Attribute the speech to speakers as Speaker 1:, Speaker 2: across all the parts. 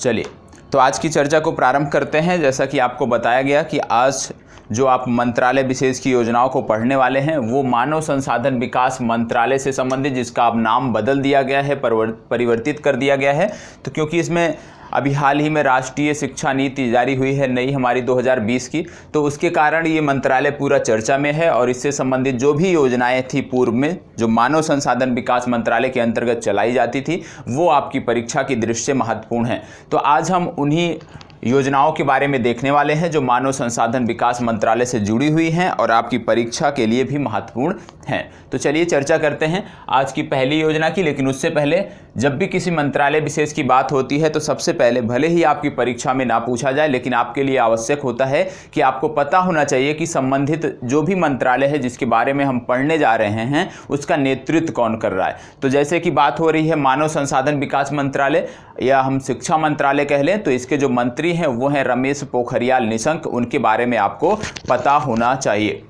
Speaker 1: चलिए, तो आज की चर्चा को प्रारंभ करते हैं। जैसा कि आपको बताया गया कि आज जो आप मंत्रालय विशेष की योजनाओं को पढ़ने वाले हैं वो मानव संसाधन विकास मंत्रालय से संबंधित, जिसका अब नाम बदल दिया गया है, परिवर्तित कर दिया गया है। तो क्योंकि इसमें अभी हाल ही में राष्ट्रीय शिक्षा नीति जारी हुई है नई हमारी 2020 की, तो उसके कारण ये मंत्रालय पूरा चर्चा में है। और इससे संबंधित जो भी योजनाएं थी पूर्व में, जो मानव संसाधन विकास मंत्रालय के अंतर्गत चलाई जाती थी, वो आपकी परीक्षा की दृष्टि से महत्वपूर्ण है। तो आज हम उन्हीं योजनाओं के बारे में देखने वाले हैं जो मानव संसाधन विकास मंत्रालय से जुड़ी हुई हैं और आपकी परीक्षा के लिए भी महत्वपूर्ण हैं। तो चलिए चर्चा करते हैं आज की पहली योजना की। लेकिन उससे पहले, जब भी किसी मंत्रालय विशेष की बात होती है तो सबसे पहले, भले ही आपकी परीक्षा में ना पूछा जाए, लेकिन आपके लिए आवश्यक होता है कि आपको पता होना चाहिए कि संबंधित जो भी मंत्रालय है जिसके बारे में हम पढ़ने जा रहे हैं उसका नेतृत्व कौन कर रहा है। तो जैसे कि बात हो रही है मानव संसाधन विकास मंत्रालय या हम शिक्षा मंत्रालय कह लें, तो इसके जो मंत्री हैं वो हैं रमेश पोखरियाल निशंक। उनके बारे में आपको पता होना चाहिए।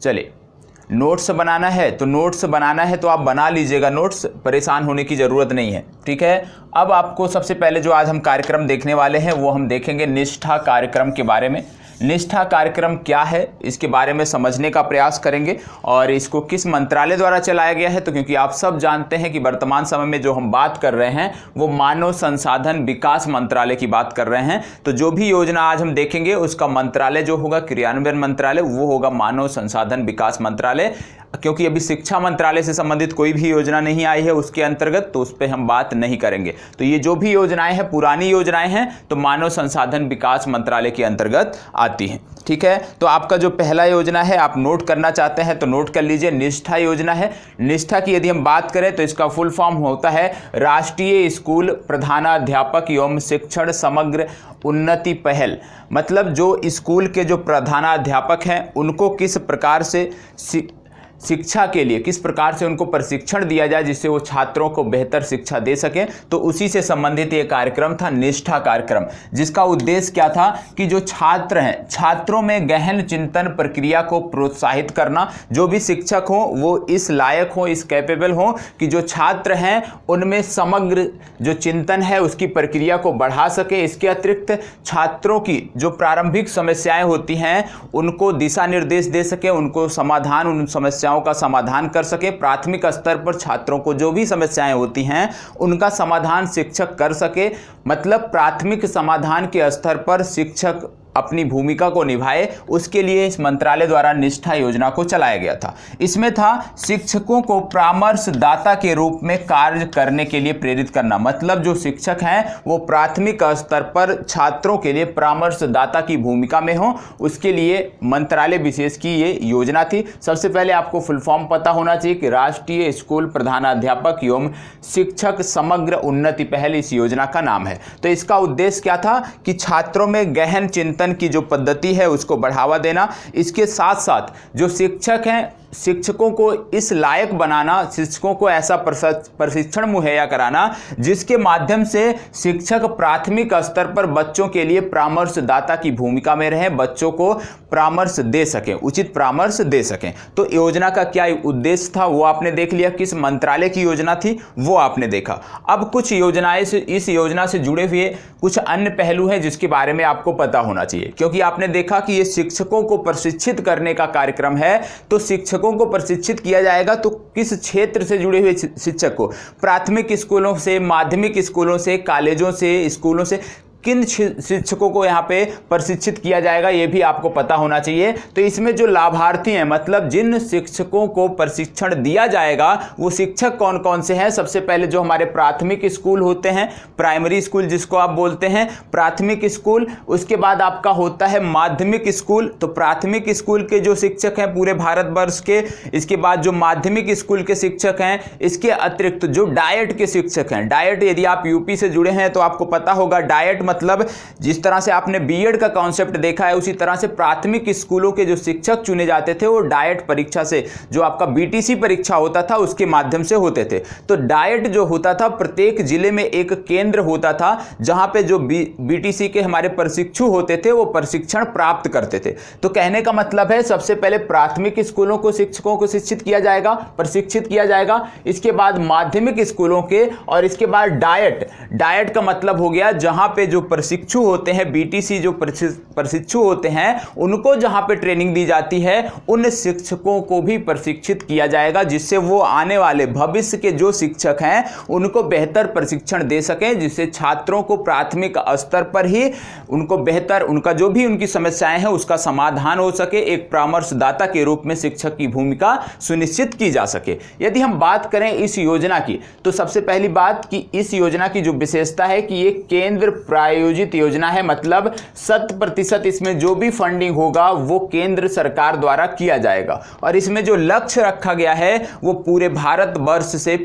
Speaker 1: चलिए, नोट्स बनाना है तो आप बना लीजिएगा नोट्स, परेशान होने की ज़रूरत नहीं है, ठीक है। अब आपको सबसे पहले जो आज हम कार्यक्रम देखने वाले हैं वो हम देखेंगे निष्ठा कार्यक्रम के बारे में। निष्ठा कार्यक्रम क्या है इसके बारे में समझने का प्रयास करेंगे और इसको किस मंत्रालय द्वारा चलाया गया है। तो क्योंकि आप सब जानते हैं कि वर्तमान समय में जो हम बात कर रहे हैं वो मानव संसाधन विकास मंत्रालय की बात कर रहे हैं, तो जो भी योजना आज हम देखेंगे उसका मंत्रालय जो होगा, क्रियान्वयन मंत्रालय, वो होगा मानव संसाधन विकास मंत्रालय। क्योंकि अभी शिक्षा मंत्रालय से संबंधित कोई भी योजना नहीं आई है उसके अंतर्गत, तो उस पर हम बात नहीं करेंगे। तो ये जो भी योजनाएं हैं, पुरानी योजनाएं हैं, तो मानव संसाधन विकास मंत्रालय के अंतर्गत आती हैं, ठीक है। तो आपका जो पहला योजना है, आप नोट करना चाहते हैं तो नोट कर लीजिए, निष्ठा योजना है। निष्ठा की यदि हम बात करें तो इसका फुल फॉर्म होता है राष्ट्रीय स्कूल प्रधानाध्यापक एवं शिक्षण समग्र उन्नति पहल। मतलब जो स्कूल के जो प्रधानाध्यापक हैं उनको किस प्रकार से शिक्षा के लिए किस प्रकार से उनको प्रशिक्षण दिया जाए जिससे वो छात्रों को बेहतर शिक्षा दे सकें, तो उसी से संबंधित ये कार्यक्रम था निष्ठा कार्यक्रम, जिसका उद्देश्य क्या था कि जो छात्र हैं, छात्रों में गहन चिंतन प्रक्रिया को प्रोत्साहित करना। जो भी शिक्षक हो वो इस लायक हो, इस कैपेबल हो कि जो छात्र हैं उनमें समग्र जो चिंतन है उसकी प्रक्रिया को बढ़ा सके। इसके अतिरिक्त छात्रों की जो प्रारंभिक समस्याएं होती हैं उनको दिशा निर्देश दे सके, उनको समाधान, उन समस्याओं का समाधान कर सके। प्राथमिक स्तर पर छात्रों को जो भी समस्याएं होती हैं उनका समाधान शिक्षक कर सके। मतलब प्राथमिक समाधान के स्तर पर शिक्षक अपनी भूमिका को निभाए, उसके लिए इस मंत्रालय द्वारा निष्ठा योजना को चलाया गया था। इसमें था शिक्षकों को परामर्शदाता के रूप में कार्य करने के लिए प्रेरित करना। मतलब जो शिक्षक हैं वो प्राथमिक स्तर पर छात्रों के लिए परामर्शदाता की भूमिका में हो, उसके लिए मंत्रालय विशेष की ये योजना थी। सबसे पहले आपको फुल फॉर्म पता होना चाहिए कि राष्ट्रीय स्कूल प्रधानाध्यापक एवं शिक्षक समग्र उन्नति पहल इस योजना का नाम है। तो इसका उद्देश्य क्या था कि छात्रों में गहन चिंतन की जो पद्धति है उसको बढ़ावा देना। इसके साथ साथ जो शिक्षक हैं, शिक्षकों को इस लायक बनाना, शिक्षकों को ऐसा प्रशिक्षण मुहैया कराना जिसके माध्यम से शिक्षक प्राथमिक स्तर पर बच्चों के लिए परामर्शदाता की भूमिका में रहें, बच्चों को परामर्श दे सकें, उचित परामर्श दे सकें। तो योजना का क्या उद्देश्य था वो आपने देख लिया, किस मंत्रालय की योजना थी वो आपने देखा। अब कुछ योजनाएं से, इस योजना से जुड़े हुए कुछ अन्य पहलू हैं जिसके बारे में आपको पता होना चाहिए। क्योंकि आपने देखा कि ये शिक्षकों को प्रशिक्षित करने का कार्यक्रम है, तो शिक्षकों को प्रशिक्षित किया जाएगा तो किस क्षेत्र से जुड़े हुए शिक्षक को, प्राथमिक स्कूलों से, माध्यमिक स्कूलों से, कॉलेजों से, स्कूलों से, किन शिक्षकों को यहाँ पे प्रशिक्षित किया जाएगा ये भी आपको पता होना चाहिए। तो इसमें जो लाभार्थी हैं, मतलब जिन शिक्षकों को प्रशिक्षण दिया जाएगा वो शिक्षक कौन कौन से हैं। सबसे पहले जो हमारे प्राथमिक स्कूल होते हैं, प्राइमरी स्कूल जिसको आप बोलते हैं, प्राथमिक स्कूल, उसके बाद आपका होता है माध्यमिक स्कूल। तो प्राथमिक स्कूल के जो शिक्षक हैं पूरे भारतवर्ष के, इसके बाद जो माध्यमिक स्कूल के शिक्षक हैं, इसके अतिरिक्त जो डायट के शिक्षक हैं, डायट यदि आप यूपी से जुड़े हैं तो आपको पता होगा डायट मतलब जिस तरह से आपने बीएड का कॉन्सेप्ट देखा है उसी तरह से प्राथमिक स्कूलों के जो शिक्षक चुने जाते थे वो डाइट परीक्षा से, जो आपका बीटीसी परीक्षा होता था उसके माध्यम से होते थे। तो डाइट जो होता था प्रत्येक जिले में एक केंद्र होता था जहां पे जो बीटीसी के हमारे प्रशिक्षु होते थे वो प्रशिक्षण प्राप्त करते थे। तो कहने का मतलब है सबसे पहले प्राथमिक स्कूलों को शिक्षकों को शिक्षित किया जाएगा, प्रशिक्षित किया जाएगा, इसके बाद माध्यमिक स्कूलों के, और इसके बाद डाइट का मतलब हो गया जहां पे जो प्रशिक्षु होते हैं, बीटीसी जो प्रशिक्षु होते हैं उनको जहां पे ट्रेनिंग दी जाती है उन शिक्षकों को भी प्रशिक्षित किया जाएगा, जिससे वो आने वाले भविष्य के जो शिक्षक हैं उनको बेहतर प्रशिक्षण दे सकें, जिससे छात्रों को प्राथमिक स्तर पर ही उनको बेहतर, उनका जो भी उनकी समस्याएं हैं उसका समाधान हो सके, एक परामर्शदाता के रूप में शिक्षक की भूमिका सुनिश्चित की जा सके। यदि हम बात करें इस योजना की तो सबसे पहली बात कि इस योजना की जो विशेषता है कि ये केंद्र प्रायोजित योजना है, मतलब 100% इसमें जो भी फंडिंग होगा वो केंद्र सरकार द्वारा किया जाएगा। और इसमें जो लक्ष्य रखा गया है वो पूरे भारतवर्ष से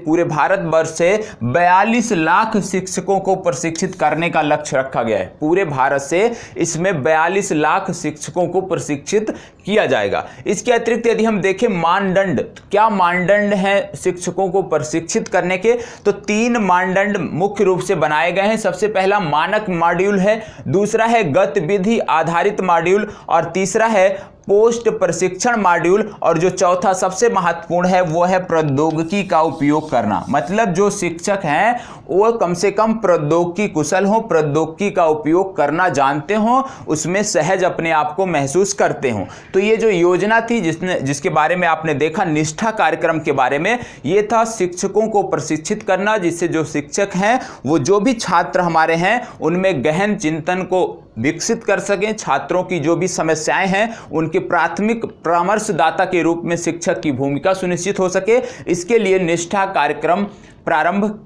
Speaker 1: 42 लाख शिक्षकों को प्रशिक्षित करने का लक्ष्य रखा गया है। पूरे भारत से इसमें 42 लाख शिक्षकों को प्रशिक्षित किया जाएगा। इसके अतिरिक्त यदि हम देखें मानदंड, क्या मानदंड हैं शिक्षकों को प्रशिक्षित करने के, तो 3 मानदंड मुख्य रूप से बनाए गए हैं। सबसे पहला मानक मॉड्यूल है, दूसरा है गतिविधि आधारित मॉड्यूल, और तीसरा है पोस्ट प्रशिक्षण मॉड्यूल, और जो चौथा सबसे महत्वपूर्ण है वो है प्रौद्योगिकी का उपयोग करना। मतलब जो शिक्षक हैं वो कम से कम प्रौद्योगिकी कुशल हो, प्रौद्योगिकी का उपयोग करना जानते हो, उसमें सहज अपने आप को महसूस करते हो। तो ये जो योजना थी जिसके बारे में आपने देखा निष्ठा कार्यक्रम के बारे में, ये था शिक्षकों को प्रशिक्षित करना, जिससे जो शिक्षक हैं वो जो भी छात्र हमारे हैं उनमें गहन चिंतन को विकसित कर सकें, छात्रों की जो भी समस्याएं हैं उनके प्राथमिक परामर्शदाता के रूप में शिक्षक की भूमिका सुनिश्चित हो सके। इसके लिए निष्ठा कार्यक्रम प्रारंभ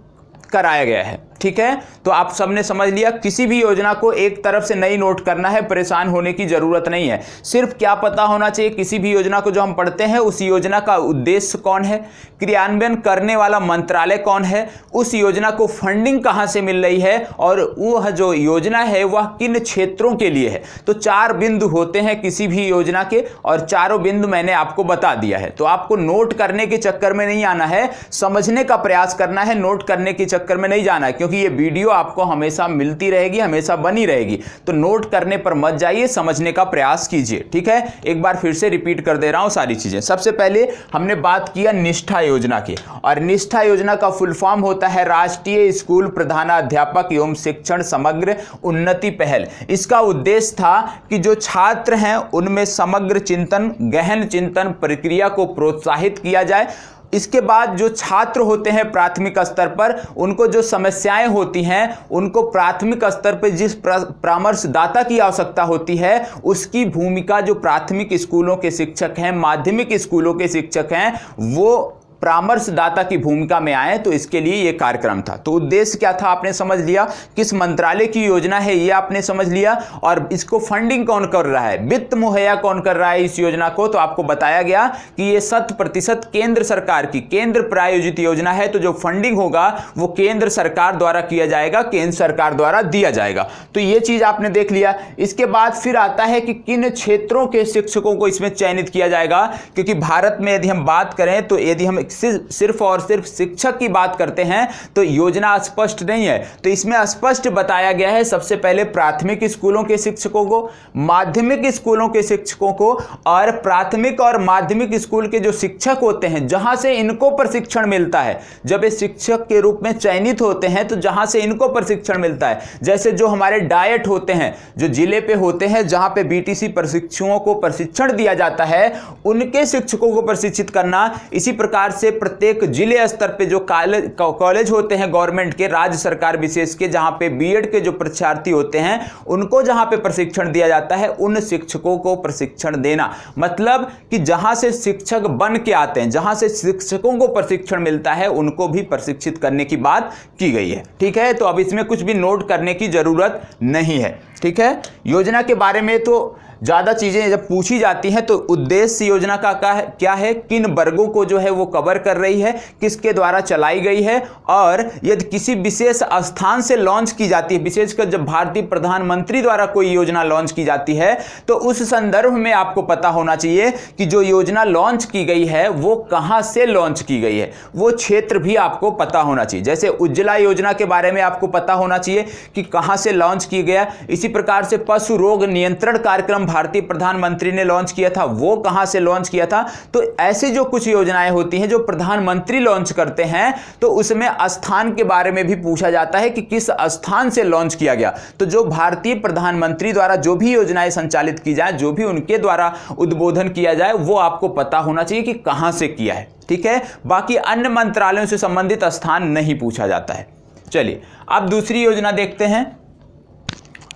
Speaker 1: कराया गया है। ठीक है, तो आप सबने समझ लिया, किसी भी योजना को एक तरफ से नहीं नोट करना है, परेशान होने की जरूरत नहीं है। सिर्फ क्या पता होना चाहिए किसी भी योजना को जो हम पढ़ते हैं उस योजना का उद्देश्य कौन है, क्रियान्वयन करने वाला मंत्रालय कौन है, उस योजना को फंडिंग कहां से मिल रही है, और वह जो योजना है वह किन क्षेत्रों के लिए है। तो 4 बिंदु होते हैं किसी भी योजना के, और चारों बिंदु मैंने आपको बता दिया है। तो आपको नोट करने के चक्कर में नहीं आना है, समझने का प्रयास करना है, नोट करने के चक्कर में नहीं जाना है, क्योंकि ये वीडियो आपको हमेशा मिलती रहेगी, हमेशा बनी रहेगी। तो नोट करने पर मत जाइए, समझने का प्रयास कीजिए। ठीक है, एक बार फिर से रिपीट कर दे रहा हूं सारी चीजें। सबसे पहले हमने बात किया निष्ठा योजना की, और निष्ठा योजना का फुल फॉर्म होता है राष्ट्रीय स्कूल प्रधानाध्यापक एवं शिक्षण समग्र उन्नति पहल। इसका उद्देश्य था कि जो छात्र हैं उनमें समग्र चिंतन, गहन चिंतन प्रक्रिया को प्रोत्साहित किया जाए। इसके बाद जो छात्र होते हैं प्राथमिक स्तर पर, उनको जो समस्याएं होती हैं उनको प्राथमिक स्तर पर जिस परामर्शदाता की आवश्यकता होती है उसकी भूमिका जो प्राथमिक स्कूलों के शिक्षक हैं, माध्यमिक स्कूलों के शिक्षक हैं, वो परामर्शदाता की भूमिका में आए। तो इसके लिए यह कार्यक्रम था। तो उद्देश्य क्या था आपने समझ लिया, किस मंत्रालय की योजना है ये आपने समझ लिया, और इसको फंडिंग कौन कर रहा है, वित्त मुहैया कौन कर रहा है इस योजना को। तो आपको बताया गया कि ये 100% केंद्र सरकार की केंद्र प्रायोजित योजना है। तो जो फंडिंग होगा वो केंद्र सरकार द्वारा किया जाएगा, केंद्र सरकार द्वारा दिया जाएगा। तो ये चीज आपने देख लिया। इसके बाद फिर आता है कि किन क्षेत्रों के शिक्षकों को इसमें चयनित किया जाएगा, क्योंकि भारत में यदि हम बात करें तो यदि हम सिर्फ और सिर्फ शिक्षक की बात करते हैं तो योजना स्पष्ट नहीं है। तो इसमें स्पष्ट बताया गया है सबसे पहले प्राथमिक स्कूलों के शिक्षकों को, माध्यमिक स्कूलों के शिक्षकों को, और प्राथमिक और माध्यमिक स्कूल के जो शिक्षक होते हैं जहां से इनको प्रशिक्षण मिलता है, जब ये शिक्षक के रूप में चयनित होते हैं तो जहां से इनको प्रशिक्षण मिलता है, जैसे जो हमारे डाइट होते हैं जो जिले पे होते हैं जहां पे बीटीसी प्रशिक्षुओं को प्रशिक्षण दिया जाता है, उनके शिक्षकों को प्रशिक्षित करना। इसी प्रकार से प्रत्येक जिले स्तर पे जो कॉलेज होते हैं गवर्नमेंट के, राज्य सरकार विशेष के, जहां पे बीएड के जो परीक्षार्थी होते हैं उनको जहां पे प्रशिक्षण दिया जाता है उन शिक्षकों को प्रशिक्षण देना। मतलब कि जहां से शिक्षक बन के आते हैं, जहां से शिक्षकों को प्रशिक्षण मिलता है उनको भी प्रशिक्षित करने की बात की गई है। ठीक है, तो अब इसमें कुछ भी नोट करने की जरूरत नहीं है। ठीक है। योजना के बारे में तो ज़्यादा चीज़ें जब पूछी जाती हैं तो उद्देश्य योजना का क्या है, किन वर्गों को जो है वो कवर कर रही है, किसके द्वारा चलाई गई है, और यदि किसी विशेष स्थान से लॉन्च की जाती है, विशेषकर जब भारतीय प्रधानमंत्री द्वारा कोई योजना लॉन्च की जाती है तो उस संदर्भ में आपको पता होना चाहिए कि जो योजना लॉन्च की गई है वो कहाँ से लॉन्च की गई है, वो क्षेत्र भी आपको पता होना चाहिए। जैसे उज्ज्वला योजना के बारे में आपको पता होना चाहिए कि कहाँ से लॉन्च की गया। इसी प्रकार से पशु रोग नियंत्रण कार्यक्रम भारतीय प्रधानमंत्री ने लॉन्च किया था, वो कहां से लॉन्च किया था। तो ऐसे जो कुछ योजनाएं होती हैं जो प्रधानमंत्री लॉन्च करते हैं तो उसमें स्थान के बारे में भी पूछा जाता है कि किस स्थान से लॉन्च किया गया। तो जो भारतीय प्रधानमंत्री द्वारा जो भी योजनाएं संचालित की जाए, जो भी उनके द्वारा उद्बोधन किया जाए, वो आपको पता होना चाहिए कि कहां से किया है, ठीक है। बाकी अन्य मंत्रालयों से संबंधित स्थान नहीं पूछा जाता है। चलिए अब दूसरी योजना देखते हैं।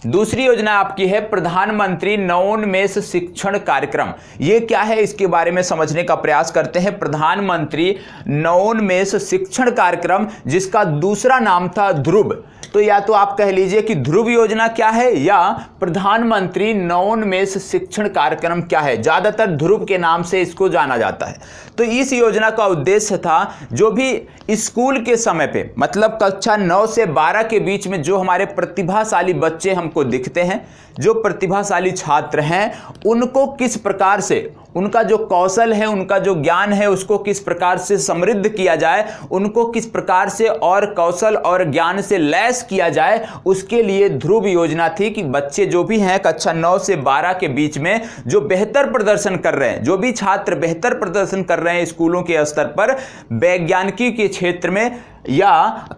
Speaker 1: दूसरी योजना आपकी है प्रधानमंत्री नवोन्मेष शिक्षण कार्यक्रम। ये क्या है, इसके बारे में समझने का प्रयास करते हैं। प्रधानमंत्री नवोन्मेष शिक्षण कार्यक्रम, जिसका दूसरा नाम था ध्रुव। तो या तो आप कह लीजिए कि ध्रुव योजना क्या है या प्रधानमंत्री नवोन्मेष शिक्षण कार्यक्रम क्या है। ज्यादातर ध्रुव के नाम से इसको जाना जाता है। तो इस योजना का उद्देश्य था जो भी स्कूल के समय पे, मतलब कक्षा 9 से 12 के बीच में जो हमारे प्रतिभाशाली बच्चे हमको दिखते हैं, जो प्रतिभाशाली छात्र हैं, उनको किस प्रकार से उनका जो कौशल है, उनका जो ज्ञान है, उसको किस प्रकार से समृद्ध किया जाए, उनको किस प्रकार से और कौशल और ज्ञान से लैस किया जाए, उसके लिए ध्रुव योजना थी कि बच्चे जो भी हैं कक्षा 9 से 12 के बीच में जो बेहतर प्रदर्शन कर रहे हैं, जो भी छात्र बेहतर प्रदर्शन कर रहे हैं स्कूलों के स्तर पर, वैज्ञानिकी के क्षेत्र में या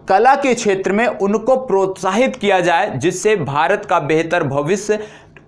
Speaker 1: कला के क्षेत्र में, उनको प्रोत्साहित किया जाए, जिससे भारत का बेहतर भविष्य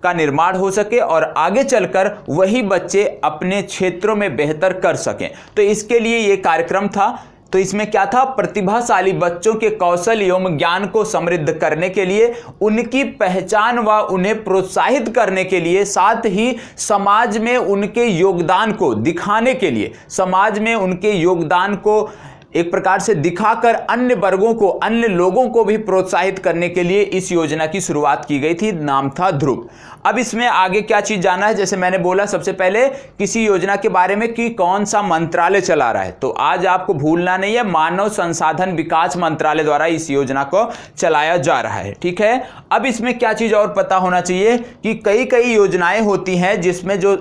Speaker 1: का निर्माण हो सके और आगे चलकर वही बच्चे अपने क्षेत्रों में बेहतर कर सकें। तो इसके लिए ये कार्यक्रम था। तो इसमें क्या था, प्रतिभाशाली बच्चों के कौशल एवं ज्ञान को समृद्ध करने के लिए, उनकी पहचान व उन्हें प्रोत्साहित करने के लिए, साथ ही समाज में उनके योगदान को दिखाने के लिए, समाज में उनके योगदान को एक प्रकार से दिखाकर अन्य वर्गों को, अन्य लोगों को भी प्रोत्साहित करने के लिए इस योजना की शुरुआत की गई थी। नाम था ध्रुव। अब इसमें आगे क्या चीज जाना है, जैसे मैंने बोला सबसे पहले किसी योजना के बारे में कि कौन सा मंत्रालय चला रहा है। तो आज आपको भूलना नहीं है, मानव संसाधन विकास मंत्रालय द्वारा इस योजना को चलाया जा रहा है, ठीक है। अब इसमें क्या चीज और पता होना चाहिए कि कई कई योजनाएं होती हैं जिसमें जो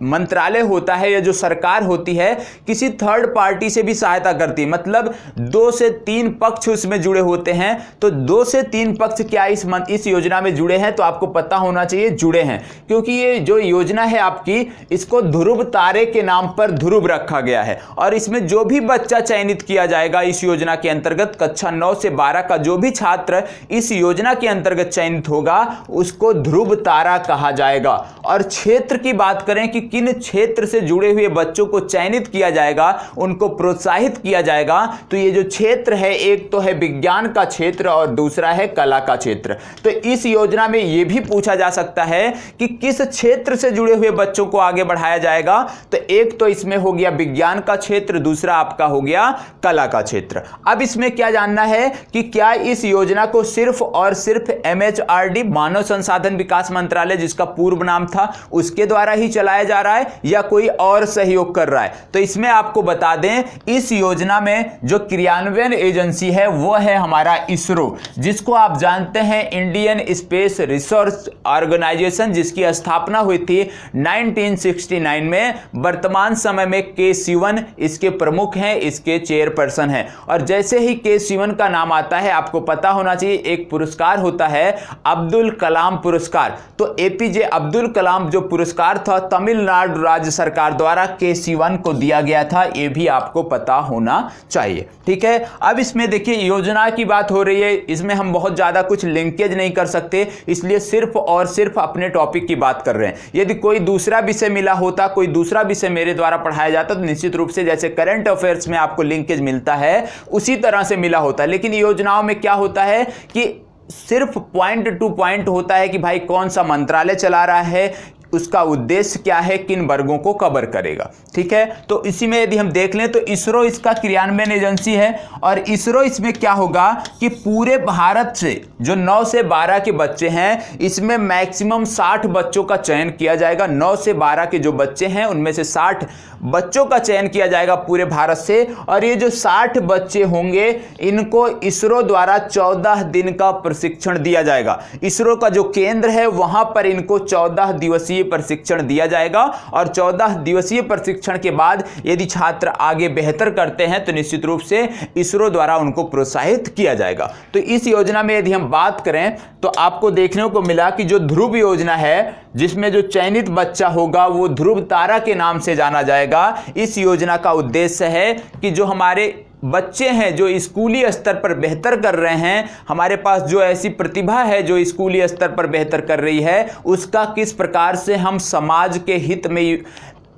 Speaker 1: मंत्रालय होता है या जो सरकार होती है किसी थर्ड पार्टी से भी सहायता करती है, मतलब 2 से 3 पक्ष उसमें जुड़े होते हैं। तो 2 से 3 पक्ष क्या इस योजना में जुड़े हैं, तो आपको पता होना चाहिए जुड़े हैं, क्योंकि ये जो योजना है आपकी, इसको ध्रुव तारे के नाम पर ध्रुव रखा गया है। और इसमें जो भी बच्चा चयनित किया जाएगा इस योजना के अंतर्गत, कक्षा 9 से 12 का जो भी छात्र इस योजना के अंतर्गत चयनित होगा उसको ध्रुव तारा कहा जाएगा। और क्षेत्र की बात करें कि किन क्षेत्र से जुड़े हुए बच्चों को चयनित किया जाएगा, उनको प्रोत्साहित किया जाएगा, तो ये जो क्षेत्र है, एक तो है विज्ञान का क्षेत्र और दूसरा है कला का क्षेत्र। तो इस योजना में यह भी पूछा जा सकता है कि किस क्षेत्र से जुड़े हुए बच्चों को आगे बढ़ाया जाएगा। तो एक तो इसमें हो गया विज्ञान का क्षेत्र, दूसरा आपका हो गया कला का क्षेत्र। अब इसमें क्या जानना है कि क्या इस योजना को सिर्फ और सिर्फ MHRD, मानव संसाधन विकास मंत्रालय जिसका पूर्व नाम था, उसके द्वारा ही चलाया जा रहा है या कोई और सहयोग कर रहा है। तो इसमें आपको बता दें, इस योजना में जो क्रियान्वयन एजेंसी है वो है हमारा इसरो, जिसको आप जानते हैं इंडियन स्पेस रिसर्च ऑर्गेनाइजेशन, जिसकी स्थापना हुई थी 1969 में। वर्तमान समय में के सिवन इसके प्रमुख हैं, इसके चेयरपर्सन हैं। और जैसे ही के सिवन का नाम आता है, आपको पता होना चाहिए एक पुरस्कार होता है अब्दुल कलाम पुरस्कार। तो APJ अब्दुल कलाम जो पुरस्कार था तमिलनाडु राज्य सरकार द्वारा के सिवन को दिया गया था, यह भी आपको पता होना चाहिए, ठीक है। अब इसमें देखिए योजना की बात हो रही है, इसमें हम बहुत ज्यादा कुछ लिंकेज नहीं कर सकते, इसलिए सिर्फ और सिर्फ अपने टॉपिक की बात कर रहे हैं। यदि कोई दूसरा विषय मिला होता, कोई दूसरा विषय मेरे द्वारा पढ़ाया जाता, तो निश्चित रूप से जैसे करंट अफेयर्स में आपको लिंकेज मिलता है उसी तरह से मिला होता। लेकिन योजनाओं में क्या होता है कि सिर्फ पॉइंट टू पॉइंट होता है कि भाई कौन सा मंत्रालय चला रहा है, उसका उद्देश्य क्या है, किन वर्गों को कवर करेगा। ठीक है, तो इसी में यदि हम देख लें तो इसरो इसका क्रियान्वयन एजेंसी है और इसरो इसमें क्या होगा कि पूरे भारत से जो 9 से 12 के बच्चे हैं इसमें मैक्सिमम 60 बच्चों का चयन किया जाएगा। 9 से 12 के जो बच्चे हैं उनमें से 60 बच्चों का चयन किया जाएगा पूरे भारत से, और ये जो 60 बच्चे होंगे इनको इसरो द्वारा 14 दिन का प्रशिक्षण दिया जाएगा। इसरो का जो केंद्र है वहां पर इनको 14 दिवसीय प्रशिक्षण दिया जाएगा और 14 दिवसीय प्रशिक्षण के बाद यदि छात्र आगे बेहतर करते हैं तो निश्चित रूप से इसरो द्वारा उनको प्रोत्साहित किया जाएगा। तो इस योजना में यदि हम बात करें तो आपको देखने को मिला कि जो ध्रुव योजना है जिसमें जो चयनित बच्चा होगा वो ध्रुव तारा के नाम से जाना जाएगा। इस योजना का उद्देश्य है कि जो हमारे बच्चे हैं जो स्कूली स्तर पर बेहतर कर रहे हैं, हमारे पास जो ऐसी प्रतिभा है जो स्कूली स्तर पर बेहतर कर रही है, उसका किस प्रकार से हम समाज के हित में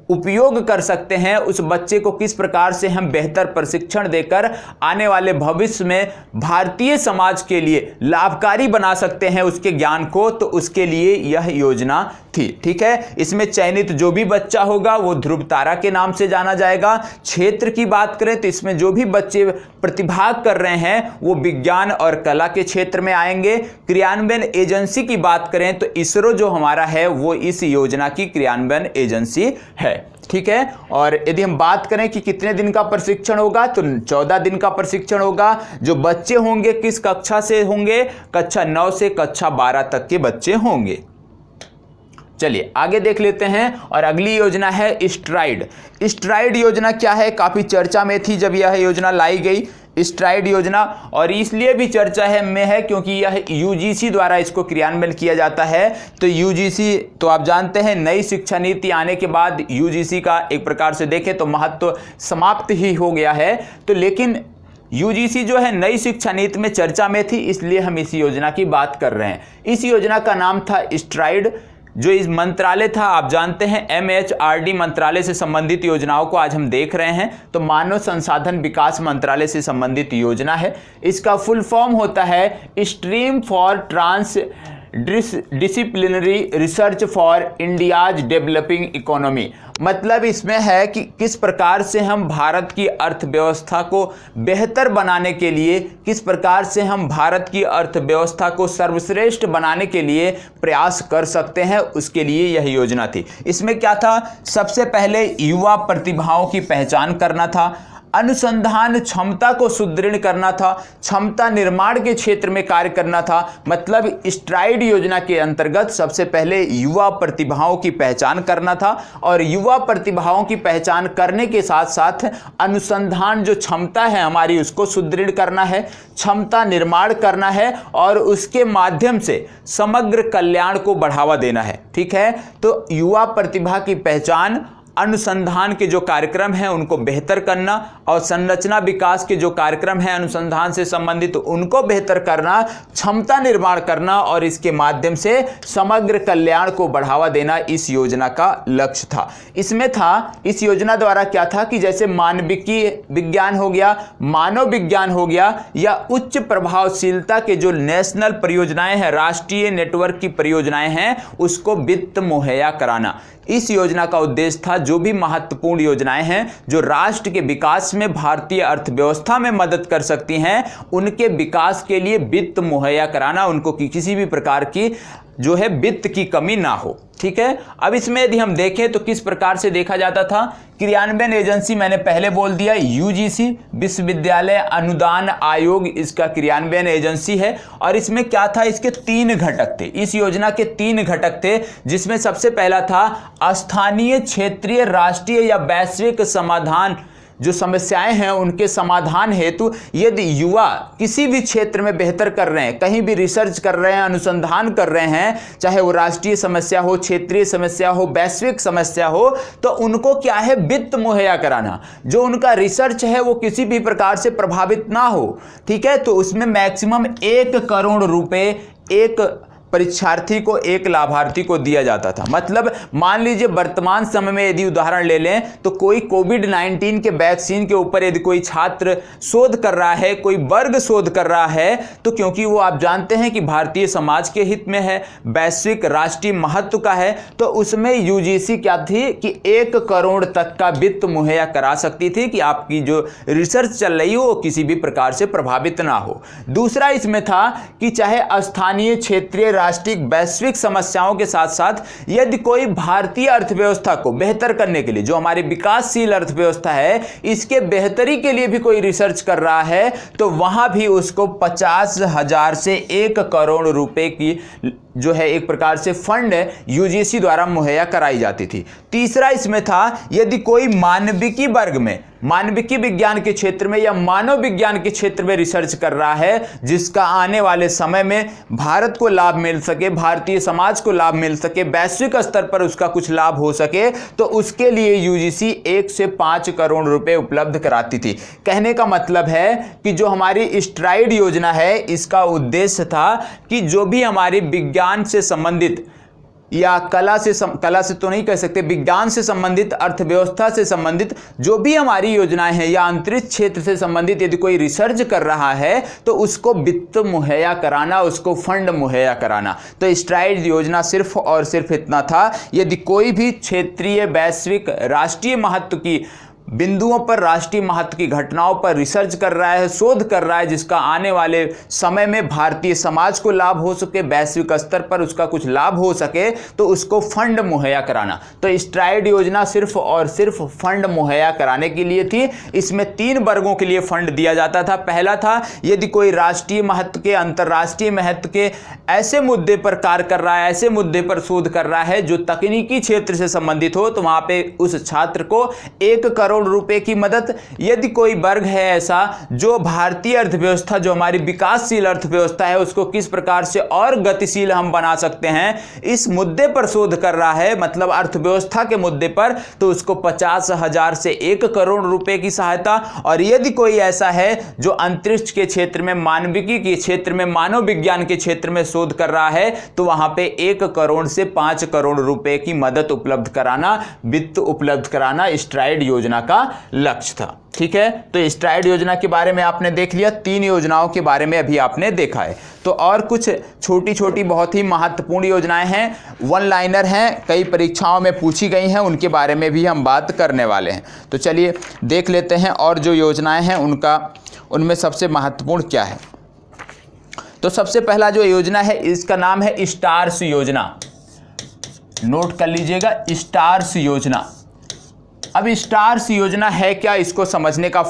Speaker 1: उपयोग कर सकते हैं, उस बच्चे को किस प्रकार से हम बेहतर प्रशिक्षण देकर आने वाले भविष्य में भारतीय समाज के लिए लाभकारी बना सकते हैं उसके ज्ञान को, तो उसके लिए यह योजना थी। ठीक है, इसमें चयनित जो भी बच्चा होगा वो ध्रुव तारा के नाम से जाना जाएगा। क्षेत्र की बात करें तो इसमें जो भी बच्चे प्रतिभाग कर रहे हैं वो विज्ञान और कला के क्षेत्र में आएंगे। क्रियान्वयन एजेंसी की बात करें तो इसरो जो हमारा है वो इस योजना की क्रियान्वयन एजेंसी है। ठीक है, और यदि हम बात करें कि कितने दिन का प्रशिक्षण होगा तो 14 दिन का प्रशिक्षण होगा। जो बच्चे होंगे किस कक्षा से होंगे, कक्षा 9 से कक्षा 12 तक के बच्चे होंगे। चलिए आगे देख लेते हैं, और अगली योजना है स्ट्राइड। स्ट्राइड योजना क्या है, काफी चर्चा में थी जब यह योजना लाई गई स्ट्राइड योजना, और इसलिए भी चर्चा में है क्योंकि यह यूजीसी द्वारा इसको क्रियान्वयन किया जाता है। तो यूजीसी तो आप जानते हैं नई शिक्षा नीति आने के बाद यूजीसी का एक प्रकार से देखें तो महत्व समाप्त ही हो गया है। तो लेकिन यूजीसी जो है नई शिक्षा नीति में चर्चा में थी, इसलिए हम इस योजना की बात कर रहे हैं। इस योजना का नाम था स्ट्राइड। जो इस मंत्रालय था आप जानते हैं MHRD मंत्रालय से संबंधित योजनाओं को आज हम देख रहे हैं। तो मानव संसाधन विकास मंत्रालय से संबंधित योजना है। इसका फुल फॉर्म होता है stream for trans disciplinary research for India's developing economy. मतलब इसमें है कि किस प्रकार से हम भारत की अर्थव्यवस्था को बेहतर बनाने के लिए, किस प्रकार से हम भारत की अर्थव्यवस्था को सर्वश्रेष्ठ बनाने के लिए प्रयास कर सकते हैं, उसके लिए यह योजना थी। इसमें क्या था, सबसे पहले युवा प्रतिभाओं की पहचान करना था, अनुसंधान क्षमता को सुदृढ़ करना था, क्षमता निर्माण के क्षेत्र में कार्य करना था। मतलब स्ट्राइड योजना के अंतर्गत सबसे पहले युवा प्रतिभाओं की पहचान करना था, और युवा प्रतिभाओं की पहचान करने के साथ साथ अनुसंधान जो क्षमता है हमारी उसको सुदृढ़ करना है, क्षमता निर्माण करना है, और उसके माध्यम से समग्र कल्याण को बढ़ावा देना है। ठीक है, तो युवा प्रतिभा की पहचान, अनुसंधान के जो कार्यक्रम हैं उनको बेहतर करना, और संरचना विकास के जो कार्यक्रम हैं अनुसंधान से संबंधित उनको बेहतर करना, क्षमता निर्माण करना, और इसके माध्यम से समग्र कल्याण को बढ़ावा देना इस योजना का लक्ष्य था। इसमें था, इस योजना द्वारा क्या था कि जैसे मानविकी विज्ञान हो गया, मानव विज्ञान हो गया, या उच्च प्रभावशीलता के जो नेशनल परियोजनाएं हैं, राष्ट्रीय नेटवर्क की परियोजनाएं हैं, उसको वित्त मुहैया कराना इस योजना का उद्देश्य था। जो भी महत्वपूर्ण योजनाएं हैं जो राष्ट्र के विकास में, भारतीय अर्थव्यवस्था में मदद कर सकती हैं, उनके विकास के लिए वित्त मुहैया कराना, उनको किसी भी प्रकार की जो है वित्त की कमी ना हो। ठीक है, अब इसमें यदि हम देखें तो किस प्रकार से देखा जाता था। क्रियान्वयन एजेंसी मैंने पहले बोल दिया, यूजीसी विश्वविद्यालय अनुदान आयोग इसका क्रियान्वयन एजेंसी है। और इसमें क्या था, इसके 3 घटक थे। इस योजना के 3 घटक थे, जिसमें सबसे पहला था स्थानीय, क्षेत्रीय, राष्ट्रीय या वैश्विक समाधान। जो समस्याएं हैं उनके समाधान हेतु यदि युवा किसी भी क्षेत्र में बेहतर कर रहे हैं, कहीं भी रिसर्च कर रहे हैं, अनुसंधान कर रहे हैं, चाहे वो राष्ट्रीय समस्या हो, क्षेत्रीय समस्या हो, वैश्विक समस्या हो, तो उनको क्या है, वित्त मुहैया कराना। जो उनका रिसर्च है वो किसी भी प्रकार से प्रभावित ना हो। ठीक है, तो उसमें मैक्सिमम 1 करोड़ रुपए एक परीक्षार्थी को एक लाभार्थी को दिया जाता था। मतलब मान लीजिए वर्तमान समय में यदि उदाहरण ले लें तो कोई कोविड-19 के वैक्सीन के ऊपर यदि कोई छात्र शोध कर रहा है, कोई वर्ग शोध कर रहा है, तो क्योंकि वो आप जानते हैं कि भारतीय समाज के हित में है, वैश्विक राष्ट्रीय महत्व का है, तो उसमें यूजीसी क्या थी कि 1 करोड़ तक का वित्त मुहैया करा सकती थी कि आपकी जो रिसर्च चल रही हो वो किसी भी प्रकार से प्रभावित ना हो। दूसरा इसमें था कि चाहे स्थानीय, क्षेत्रीय, राष्ट्रीय, वैश्विक समस्याओं के साथ साथ यदि कोई भारतीय अर्थव्यवस्था को बेहतर करने के लिए, जो हमारी विकासशील अर्थव्यवस्था है, इसके बेहतरी के लिए भी कोई रिसर्च कर रहा है, तो वहां भी उसको 50,000 से 1 करोड़ रुपए की जो है एक प्रकार से फंड यूजीसी द्वारा मुहैया कराई जाती थी। तीसरा इसमें था यदि कोई मानविकी वर्ग में, मानविकी विज्ञान के क्षेत्र में या मानव विज्ञान के क्षेत्र में रिसर्च कर रहा है, जिसका आने वाले समय में भारत को लाभ मिल सके, भारतीय समाज को लाभ मिल सके, वैश्विक स्तर पर उसका कुछ लाभ हो सके, तो उसके लिए यूजीसी 1 से 5 करोड़ रुपए उपलब्ध कराती थी। कहने का मतलब है कि जो हमारी स्ट्राइड योजना है, इसका उद्देश्य था कि जो भी हमारी विज्ञान से संबंधित या कला से तो नहीं कह सकते, विज्ञान से संबंधित, अर्थव्यवस्था से संबंधित जो भी हमारी योजनाएं हैं या अंतरिक्ष क्षेत्र से संबंधित यदि कोई रिसर्च कर रहा है तो उसको वित्त मुहैया कराना, उसको फंड मुहैया कराना। तो स्ट्राइड योजना सिर्फ और सिर्फ इतना था, यदि कोई भी क्षेत्रीय, वैश्विक, राष्ट्रीय महत्व की बिंदुओं पर, राष्ट्रीय महत्व की घटनाओं पर रिसर्च कर रहा है, शोध कर रहा है, जिसका आने वाले समय में भारतीय समाज को लाभ हो सके, वैश्विक स्तर पर उसका कुछ लाभ हो सके, तो उसको फंड मुहैया कराना। तो स्ट्राइड योजना सिर्फ और सिर्फ फंड मुहैया कराने के लिए थी। इसमें 3 वर्गों के लिए फंड दिया जाता था। पहला था यदि कोई राष्ट्रीय महत्व के, अंतर्राष्ट्रीय महत्व के ऐसे मुद्दे पर कार्य कर रहा है, ऐसे मुद्दे पर शोध कर रहा है जो तकनीकी क्षेत्र से संबंधित हो, तो वहां पे उस छात्र को 1 करोड़ रुपए की मदद। यदि कोई वर्ग है ऐसा जो भारतीय अर्थव्यवस्था, जो हमारी विकासशील अर्थव्यवस्था है, उसको किस प्रकार से और गतिशील हम बना सकते हैं, इस मुद्दे पर शोध कर रहा है, मतलब अर्थव्यवस्था के मुद्दे पर, तो उसको 50,000 से 1 करोड़ रुपए की सहायता। और यदि कोई ऐसा है जो अंतरिक्ष के क्षेत्र में, मानविकी के क्षेत्र में, मानव विज्ञान के क्षेत्र में शोध कर रहा है, तो वहां पे 1 करोड़ से 5 करोड़ रुपए की मदद उपलब्ध कराना, वित्त उपलब्ध कराना स्ट्राइड योजना का लक्ष्य था। ठीक है, तो स्ट्राइड योजना के बारे में आपने देख लिया, 3 योजनाओं के बारे में अभी आपने देखा है। तो और कुछ छोटी छोटी बहुत ही महत्वपूर्ण योजनाएं हैं, 1 लाइनर हैं, कई परीक्षाओं में पूछी गई हैं, उनके बारे में भी हम बात करने वाले हैं। तो चलिए देख लेते हैं और जो योजनाएं हैं उनमें सबसे महत्वपूर्ण क्या है। तो सबसे पहला जो योजना है, इसका नाम है स्टार्स योजना। नोट कर लीजिएगा, स्टार्स योजना। अब स्टार्स योजना है क्या, इसको समझने का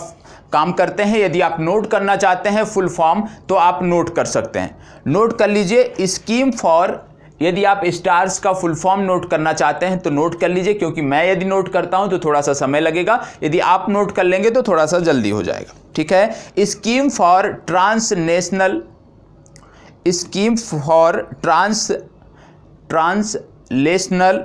Speaker 1: काम करते हैं। यदि आप नोट करना चाहते हैं फुल फॉर्म तो आप नोट कर सकते हैं। नोट कर लीजिए, स्कीम फॉर, यदि आप स्टार्स का फुल फॉर्म नोट करना चाहते हैं तो नोट कर लीजिए, क्योंकि मैं यदि नोट करता हूं तो थोड़ा सा समय लगेगा, यदि आप नोट कर लेंगे तो थोड़ा सा जल्दी हो जाएगा। ठीक है, scheme for translational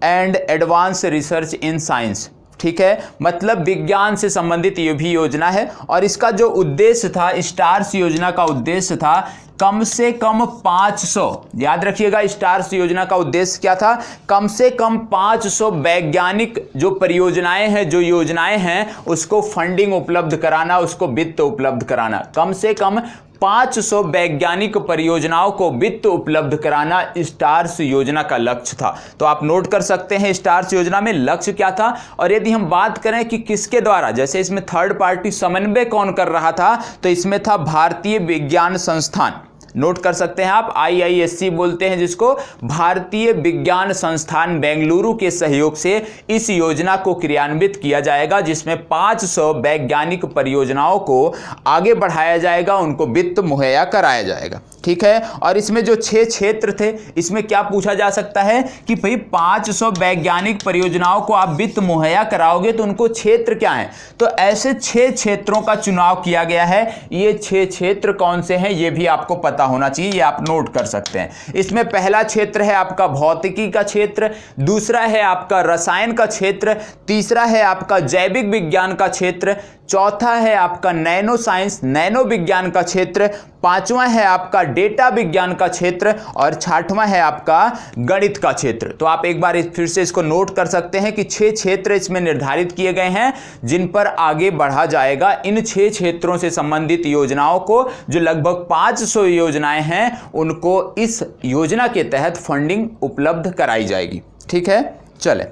Speaker 1: and advance research in science. ठीक है, मतलब विज्ञान से संबंधित ये भी योजना है। और इसका जो उद्देश्य था, स्टार्स योजना का उद्देश्य था कम से कम 500, याद रखिएगा स्टार्स योजना का उद्देश्य क्या था, कम से कम 500 वैज्ञानिक जो परियोजनाएं हैं, जो योजनाएं हैं, उसको फंडिंग उपलब्ध कराना, उसको वित्त उपलब्ध कराना। कम से कम 500 वैज्ञानिक परियोजनाओं को वित्त उपलब्ध कराना स्टार्स योजना का लक्ष्य था। तो आप नोट कर सकते हैं स्टार्स योजना में लक्ष्य क्या था। और यदि हम बात करें कि किसके द्वारा, जैसे इसमें थर्ड पार्टी समन्वय कौन कर रहा था, तो इसमें था भारतीय विज्ञान संस्थान। नोट कर सकते हैं आप, IISc बोलते हैं जिसको, भारतीय विज्ञान संस्थान बेंगलुरु के सहयोग से इस योजना को क्रियान्वित किया जाएगा, जिसमें 500 वैज्ञानिक परियोजनाओं को आगे बढ़ाया जाएगा, उनको वित्त मुहैया कराया जाएगा। ठीक है, और इसमें जो 6 क्षेत्र थे, इसमें क्या पूछा जा सकता है कि भाई 500 वैज्ञानिक परियोजनाओं को आप वित्त मुहैया कराओगे तो उनको क्षेत्र क्या है, तो ऐसे 6 क्षेत्रों का चुनाव किया गया है। ये 6 क्षेत्र कौन से हैं ये भी आपको पता होना चाहिए, ये आप नोट कर सकते हैं। इसमें पहला क्षेत्र है आपका भौतिकी का क्षेत्र, दूसरा है आपका रसायन का क्षेत्र, तीसरा है आपका जैविक विज्ञान का क्षेत्र, चौथा है आपका नैनो साइंस, नैनो विज्ञान का क्षेत्र, पांचवा है आपका डेटा विज्ञान का क्षेत्र और छठवां है आपका गणित का क्षेत्र। तो आप एक बार फिर से इसको नोट कर सकते हैं कि 6 क्षेत्र इसमें निर्धारित किए गए हैं जिन पर आगे बढ़ा जाएगा। इन 6 क्षेत्रों से संबंधित योजनाओं को, जो लगभग 500 योजनाएं हैं, उनको इस योजना के तहत फंडिंग उपलब्ध कराई जाएगी। ठीक है, चले,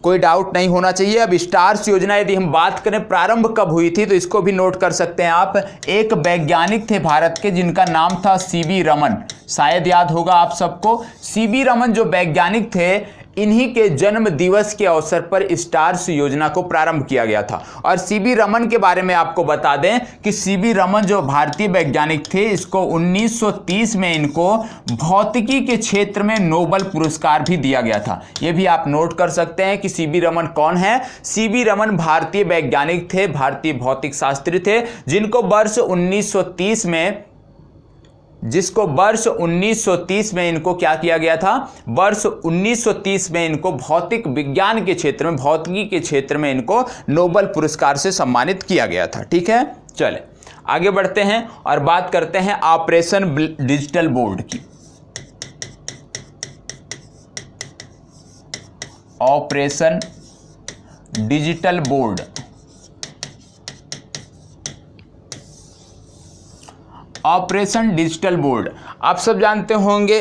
Speaker 1: कोई डाउट नहीं होना चाहिए। अब स्टार्स योजना यदि हम बात करें प्रारंभ कब हुई थी तो इसको भी नोट कर सकते हैं आप। एक वैज्ञानिक थे भारत के जिनका नाम था सीवी रमन, शायद याद होगा आप सबको। सीवी रमन जो वैज्ञानिक थे, इन्हीं के जन्म दिवस के अवसर पर स्टार्स योजना को प्रारंभ किया गया था। और सीवी रमन के बारे में आपको बता दें कि सीवी रमन जो भारतीय वैज्ञानिक थे, इसको 1930 में इनको भौतिकी के क्षेत्र में नोबेल पुरस्कार भी दिया गया था। यह भी आप नोट कर सकते हैं कि सीवी रमन कौन है। सीवी रमन भारतीय वैज्ञानिक थे, भारतीय भौतिक शास्त्री थे, जिनको वर्ष 1930 में इनको क्या किया गया था, वर्ष 1930 में इनको भौतिक विज्ञान के क्षेत्र में, भौतिकी के क्षेत्र में इनको नोबेल पुरस्कार से सम्मानित किया गया था। ठीक है, चले आगे बढ़ते हैं और बात करते हैं ऑपरेशन डिजिटल बोर्ड की। Operation digital board, operation digital board, आप सब जानते होंगे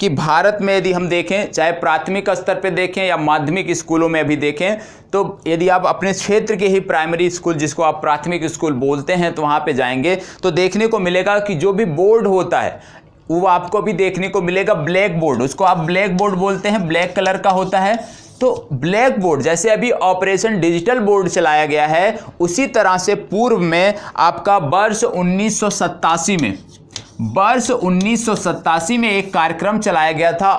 Speaker 1: कि भारत में यदि हम देखें, चाहे प्राथमिक स्तर पे देखें या माध्यमिक स्कूलों में भी देखें, तो यदि आप अपने क्षेत्र के ही प्राइमरी स्कूल, जिसको आप प्राथमिक स्कूल बोलते हैं, तो वहाँ पे जाएंगे तो देखने को मिलेगा कि जो भी बोर्ड होता है वो आपको भी देखने को मिलेगा ब्लैक बोर्ड। उसको आप ब्लैक बोर्ड बोलते हैं, ब्लैक कलर का होता है। तो ब्लैक बोर्ड जैसे अभी ऑपरेशन डिजिटल बोर्ड चलाया गया है, उसी तरह से पूर्व में आपका वर्ष 1987 में एक कार्यक्रम चलाया गया था,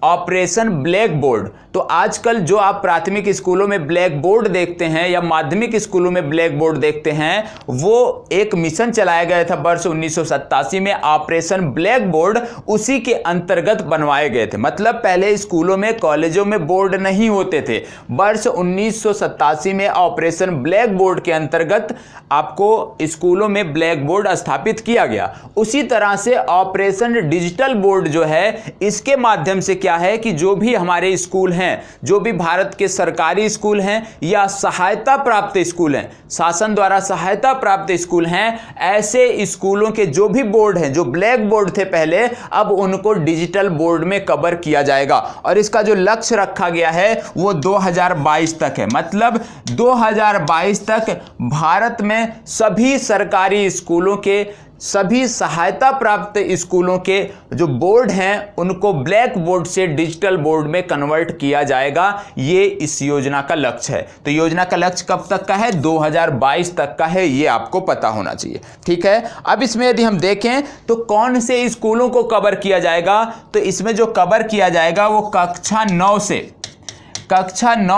Speaker 1: ऑपरेशन ब्लैक बोर्ड। तो आजकल जो आप प्राथमिक स्कूलों में ब्लैक बोर्ड देखते हैं या माध्यमिक स्कूलों में ब्लैक बोर्ड देखते हैं, वो एक मिशन चलाया गया था वर्ष 1987 में, ऑपरेशन ब्लैक बोर्ड, उसी के अंतर्गत बनवाए गए थे। मतलब पहले स्कूलों में, कॉलेजों में बोर्ड नहीं होते थे। वर्ष 1987 में ऑपरेशन ब्लैक बोर्ड के अंतर्गत आपको स्कूलों में ब्लैक बोर्ड स्थापित किया गया। उसी तरह से ऑपरेशन डिजिटल बोर्ड जो है, इसके माध्यम से क्या है कि जो भी हमारे स्कूल हैं, जो भी भारत के सरकारी स्कूल हैं या सहायता प्राप्त स्कूल हैं, शासन द्वारा सहायता प्राप्त स्कूल हैं, ऐसे स्कूलों के जो भी बोर्ड हैं, जो ब्लैक बोर्ड थे पहले, अब उनको डिजिटल बोर्ड में कवर किया जाएगा। और इसका जो लक्ष्य रखा गया है वो 2022 तक है। मतलब 2022 तक भारत में सभी सरकारी स्कूलों के, सभी सहायता प्राप्त स्कूलों के जो बोर्ड हैं, उनको ब्लैक बोर्ड से डिजिटल बोर्ड में कन्वर्ट किया जाएगा। ये इस योजना का लक्ष्य है। तो योजना का लक्ष्य कब तक का है? 2022 तक का है, ये आपको पता होना चाहिए। ठीक है, अब इसमें यदि हम देखें तो कौन से स्कूलों को कवर किया जाएगा, तो इसमें जो कवर किया जाएगा वो कक्षा 9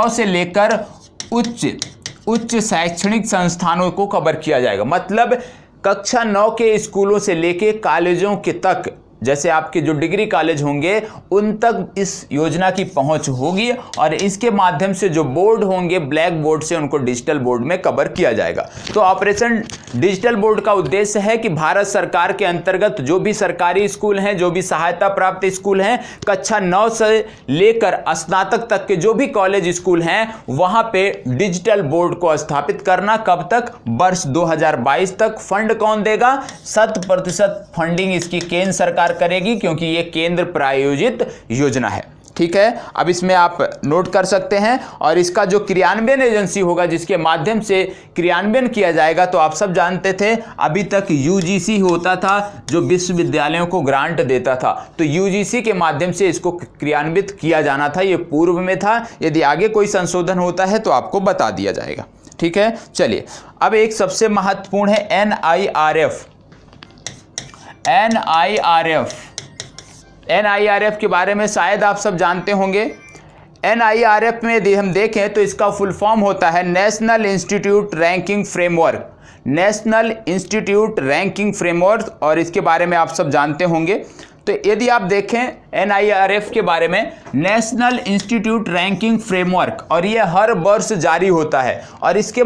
Speaker 1: से लेकर उच्च शैक्षणिक संस्थानों को कवर किया जाएगा। मतलब कक्षा 9 के स्कूलों से लेके कॉलेजों के तक, जैसे आपके जो डिग्री कॉलेज होंगे, उन तक इस योजना की पहुंच होगी और इसके माध्यम से जो बोर्ड होंगे ब्लैक बोर्ड से, उनको डिजिटल बोर्ड में कवर किया जाएगा। तो ऑपरेशन डिजिटल बोर्ड का उद्देश्य है कि भारत सरकार के अंतर्गत जो भी सरकारी स्कूल हैं, जो भी सहायता प्राप्त स्कूल हैं, कक्षा 9 से लेकर स्नातक तक के जो भी कॉलेज स्कूल हैं, वहां पे डिजिटल बोर्ड को स्थापित करना। कब तक? वर्ष 2022 तक। फंड कौन देगा? 100% फंडिंग इसकी केंद्र सरकार करेगी, क्योंकि यह केंद्र प्रायोजित योजना है। ठीक है, अब इसमें आप नोट कर सकते हैं। और इसका जो क्रियान्वयन एजेंसी होगा, जिसके माध्यम से क्रियान्वयन किया जाएगा, तो आप सब जानते थे अभी तक यूजीसी होता था, जो विश्वविद्यालयों को ग्रांट देता था। तो यूजीसी के माध्यम से इसको क्रियान्वित किया जाना था, ये पूर्व में था। यदि आगे कोई संशोधन होता है तो आपको बता दिया जाएगा। ठीक है, चलिए अब एक सबसे महत्वपूर्ण है एनआईआरएफ के बारे में शायद आप सब जानते होंगे। एनआईआरएफ में यदि हम देखें तो इसका फुल फॉर्म होता है national institute ranking framework. National institute ranking framework, और इसके बारे में आप सब जानते होंगे। तो यदि आप देखें NIRF के बारे में, नेशनल इंस्टीट्यूट रैंकिंग फ्रेमवर्क, और ये हर वर्ष जारी होता है और इसके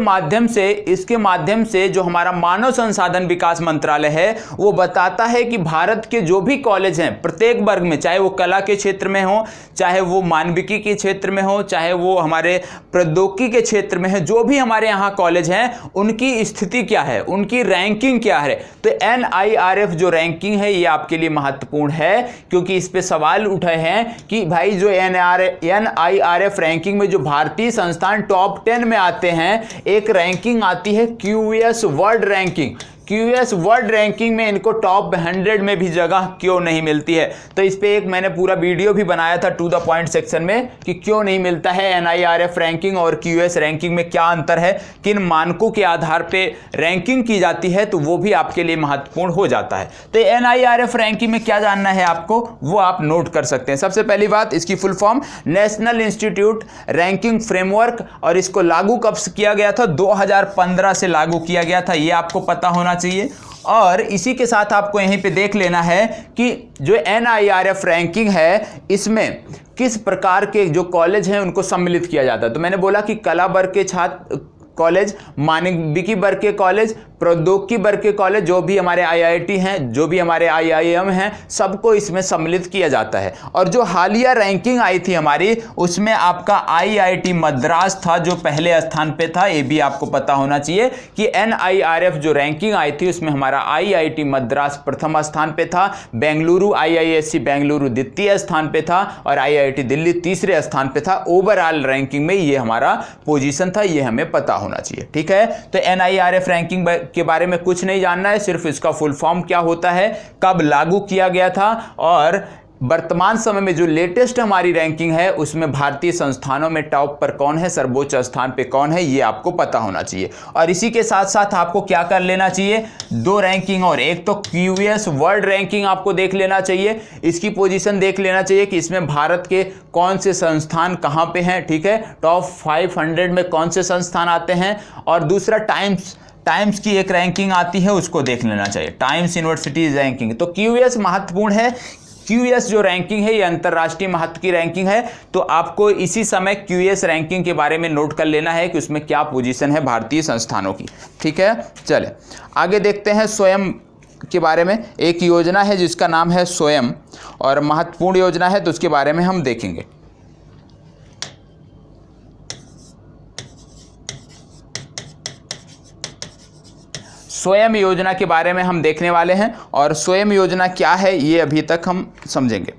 Speaker 1: माध्यम से जो हमारा मानव संसाधन विकास मंत्रालय है वो बताता है कि भारत के जो भी कॉलेज हैं प्रत्येक वर्ग में, चाहे वो कला के क्षेत्र में हो, चाहे वो मानविकी के क्षेत्र में हो, चाहे वो हमारे प्रौद्योगिकी के क्षेत्र में है, जो भी हमारे यहाँ कॉलेज हैं उनकी स्थिति क्या है, उनकी रैंकिंग क्या है। तो NIRF जो रैंकिंग है ये आपके लिए महत्वपूर्ण है, क्योंकि इस पे सवाल उठे हैं कि भाई जो NIRF रैंकिंग में जो भारतीय संस्थान टॉप 10 में आते हैं, एक रैंकिंग आती है QS world ranking. QS world ranking में इनको टॉप 100 में भी जगह क्यों नहीं मिलती है। तो इस पे एक मैंने पूरा वीडियो भी बनाया था टू द पॉइंट सेक्शन में कि क्यों नहीं मिलता है NIRF रैंकिंग और QS रैंकिंग में क्या अंतर है, किन मानकों के आधार पे रैंकिंग की जाती है, तो वो भी आपके लिए महत्वपूर्ण हो जाता है। तो NIRF रैंकिंग में क्या जानना है आपको वो आप नोट कर सकते हैं। सबसे पहली बात, इसकी full form national institute ranking framework, और इसको लागू कब किया गया था? 2015 से लागू किया गया था, ये आपको पता होना चाहिए। और इसी के साथ आपको यहीं पे देख लेना है कि जो NIRF रैंकिंग है इसमें किस प्रकार के जो कॉलेज हैं उनको सम्मिलित किया जाता है। तो मैंने बोला कि कला वर्ग के छात्र कॉलेज, मानविकी वर्ग के कॉलेज, प्रौद्योगिकी वर्ग के कॉलेज, जो भी हमारे IIT हैं, जो भी हमारे IIM हैं, सबको इसमें सम्मिलित किया जाता है। और जो हालिया रैंकिंग आई थी हमारी, उसमें आपका IIT मद्रास था जो पहले स्थान पे था। ये भी आपको पता होना चाहिए कि NIRF जो रैंकिंग आई थी उसमें हमारा IIT मद्रास प्रथम स्थान पे था, बेंगलुरु IISc बेंगलुरु द्वितीय स्थान पे था और IIT दिल्ली तीसरे स्थान पे था। ओवरऑल रैंकिंग में ये हमारा पोजीशन था, ये हमें पता होना चाहिए। ठीक है, तो NIRF रैंकिंग के बारे में कुछ नहीं जानना है, सिर्फ इसका फुल फॉर्म क्या होता है, कब लागू किया गया था, और वर्तमान समय में जो लेटेस्ट हमारी रैंकिंग है उसमें भारतीय संस्थानों में टॉप पर कौन है, सर्वोच्च स्थान पे कौन है, ये आपको पता होना चाहिए। और इसी के साथ साथ आपको क्या कर लेना चाहिए, दो रैंकिंग और, एक तो QS वर्ल्ड रैंकिंग आपको देख लेना चाहिए, इसकी पोजीशन देख लेना चाहिए कि इसमें भारत के कौन से संस्थान कहाँ पे हैं। ठीक है, टॉप 500 में कौन से संस्थान आते हैं। और दूसरा टाइम्स की एक रैंकिंग आती है, उसको देख लेना चाहिए, टाइम्स यूनिवर्सिटीज रैंकिंग। तो QS महत्वपूर्ण है। QS जो रैंकिंग है ये अंतर्राष्ट्रीय महत्व की रैंकिंग है, तो आपको इसी समय QS रैंकिंग के बारे में नोट कर लेना है कि उसमें क्या पोजीशन है भारतीय संस्थानों की। ठीक है, चले आगे देखते हैं स्वयं के बारे में। एक योजना है जिसका नाम है स्वयं, और महत्वपूर्ण योजना है तो उसके बारे में हम देखेंगे। स्वयं योजना के बारे में हम देखने वाले हैं, और स्वयं योजना क्या है ये अभी तक हम समझेंगे।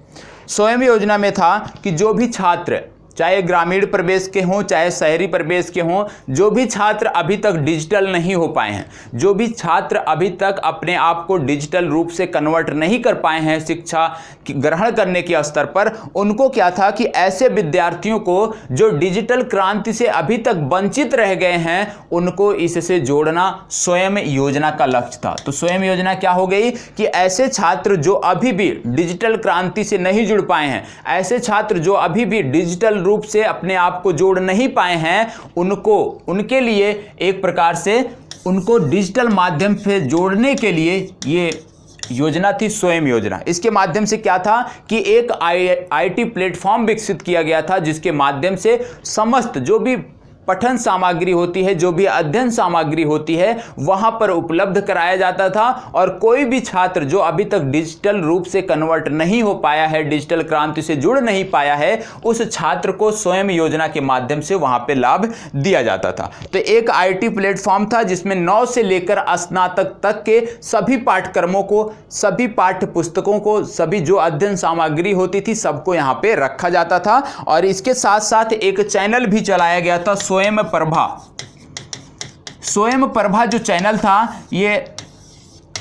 Speaker 1: स्वयं योजना में था कि जो भी छात्र, चाहे ग्रामीण प्रदेश के हों चाहे शहरी प्रदेश के हों, जो भी छात्र अभी तक डिजिटल नहीं हो पाए हैं, जो भी छात्र अभी तक अपने आप को डिजिटल रूप से कन्वर्ट नहीं कर पाए हैं शिक्षा ग्रहण करने के स्तर पर, उनको क्या था कि ऐसे विद्यार्थियों को जो डिजिटल क्रांति से अभी तक वंचित रह गए हैं उनको इससे जोड़ना स्वयं योजना का लक्ष्य था। तो स्वयं योजना क्या हो गई कि ऐसे छात्र जो अभी भी डिजिटल क्रांति से नहीं जुड़ पाए हैं, ऐसे छात्र जो अभी भी डिजिटल रूप से अपने आप को जोड़ नहीं पाए हैं, उनके लिए एक प्रकार से उनको डिजिटल माध्यम से जोड़ने के लिए ये योजना थी स्वयं योजना। इसके माध्यम से क्या था कि एक IT प्लेटफॉर्म विकसित किया गया था जिसके माध्यम से समस्त जो भी पठन सामग्री होती है, जो भी अध्ययन सामग्री होती है, वहां पर उपलब्ध कराया जाता था। और कोई भी छात्र जो अभी तक डिजिटल रूप से कन्वर्ट नहीं हो पाया है, डिजिटल क्रांति से जुड़ नहीं पाया है, उस छात्र को स्वयं योजना के माध्यम से वहां पे लाभ दिया जाता था। तो एक IT प्लेटफॉर्म था जिसमें 9 से लेकर स्नातक तक के सभी पाठ्यक्रमों को, सभी पाठ्य पुस्तकों को, सभी जो अध्ययन सामग्री होती थी सबको यहाँ पे रखा जाता था। और इसके साथ साथ एक चैनल भी चलाया गया था, स्वयं प्रभा जो चैनल था ये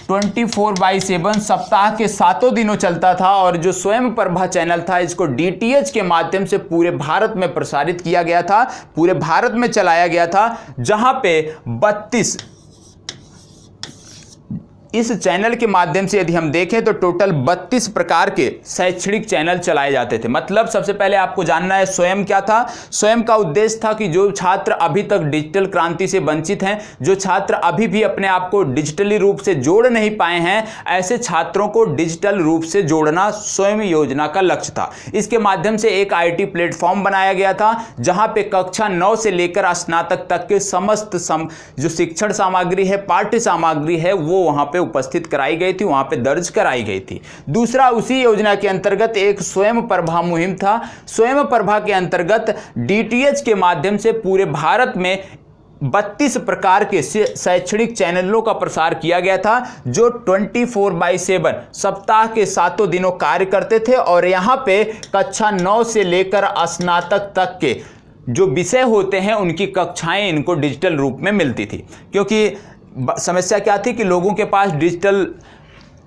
Speaker 1: 24/7 सप्ताह के 7 दिनों चलता था। और जो स्वयं प्रभा चैनल था इसको DTH के माध्यम से पूरे भारत में प्रसारित किया गया था, पूरे भारत में चलाया गया था, जहां पे इस चैनल के माध्यम से यदि हम देखें तो टोटल 32 प्रकार के शैक्षणिक चैनल चलाए जाते थे। मतलब सबसे पहले आपको जानना है स्वयं क्या था। स्वयं का उद्देश्य था कि जो छात्र अभी तक डिजिटल क्रांति से वंचित हैं, जो छात्र अभी भी अपने आप को डिजिटली रूप से जोड़ नहीं पाए हैं, ऐसे छात्रों को डिजिटल रूप से जोड़ना स्वयं योजना का लक्ष्य था। इसके माध्यम से एक IT प्लेटफॉर्म बनाया गया था जहां पे कक्षा 9 से लेकर स्नातक तक के समस्त जो शिक्षण सामग्री है, पाठ्य सामग्री है, वो वहां पे उपस्थित कराई गई थी, वहां पे दर्ज कराई गई थी। दूसरा, उसी योजना के अंतर्गत एक स्वयं प्रभा मुहिम था। स्वयं प्रभा के अंतर्गत DTH के माध्यम से पूरे भारत में 32 प्रकार के शैक्षणिक चैनलों का प्रसार किया गया था, जो 24/7 सप्ताह के 7 दिनों कार्य करते थे। और यहाँ पे कक्षा 9 से लेकर स्नातक तक के जो विषय होते हैं उनकी कक्षाएं इनको डिजिटल रूप में मिलती थी। क्योंकि समस्या क्या थी कि लोगों के पास डिजिटल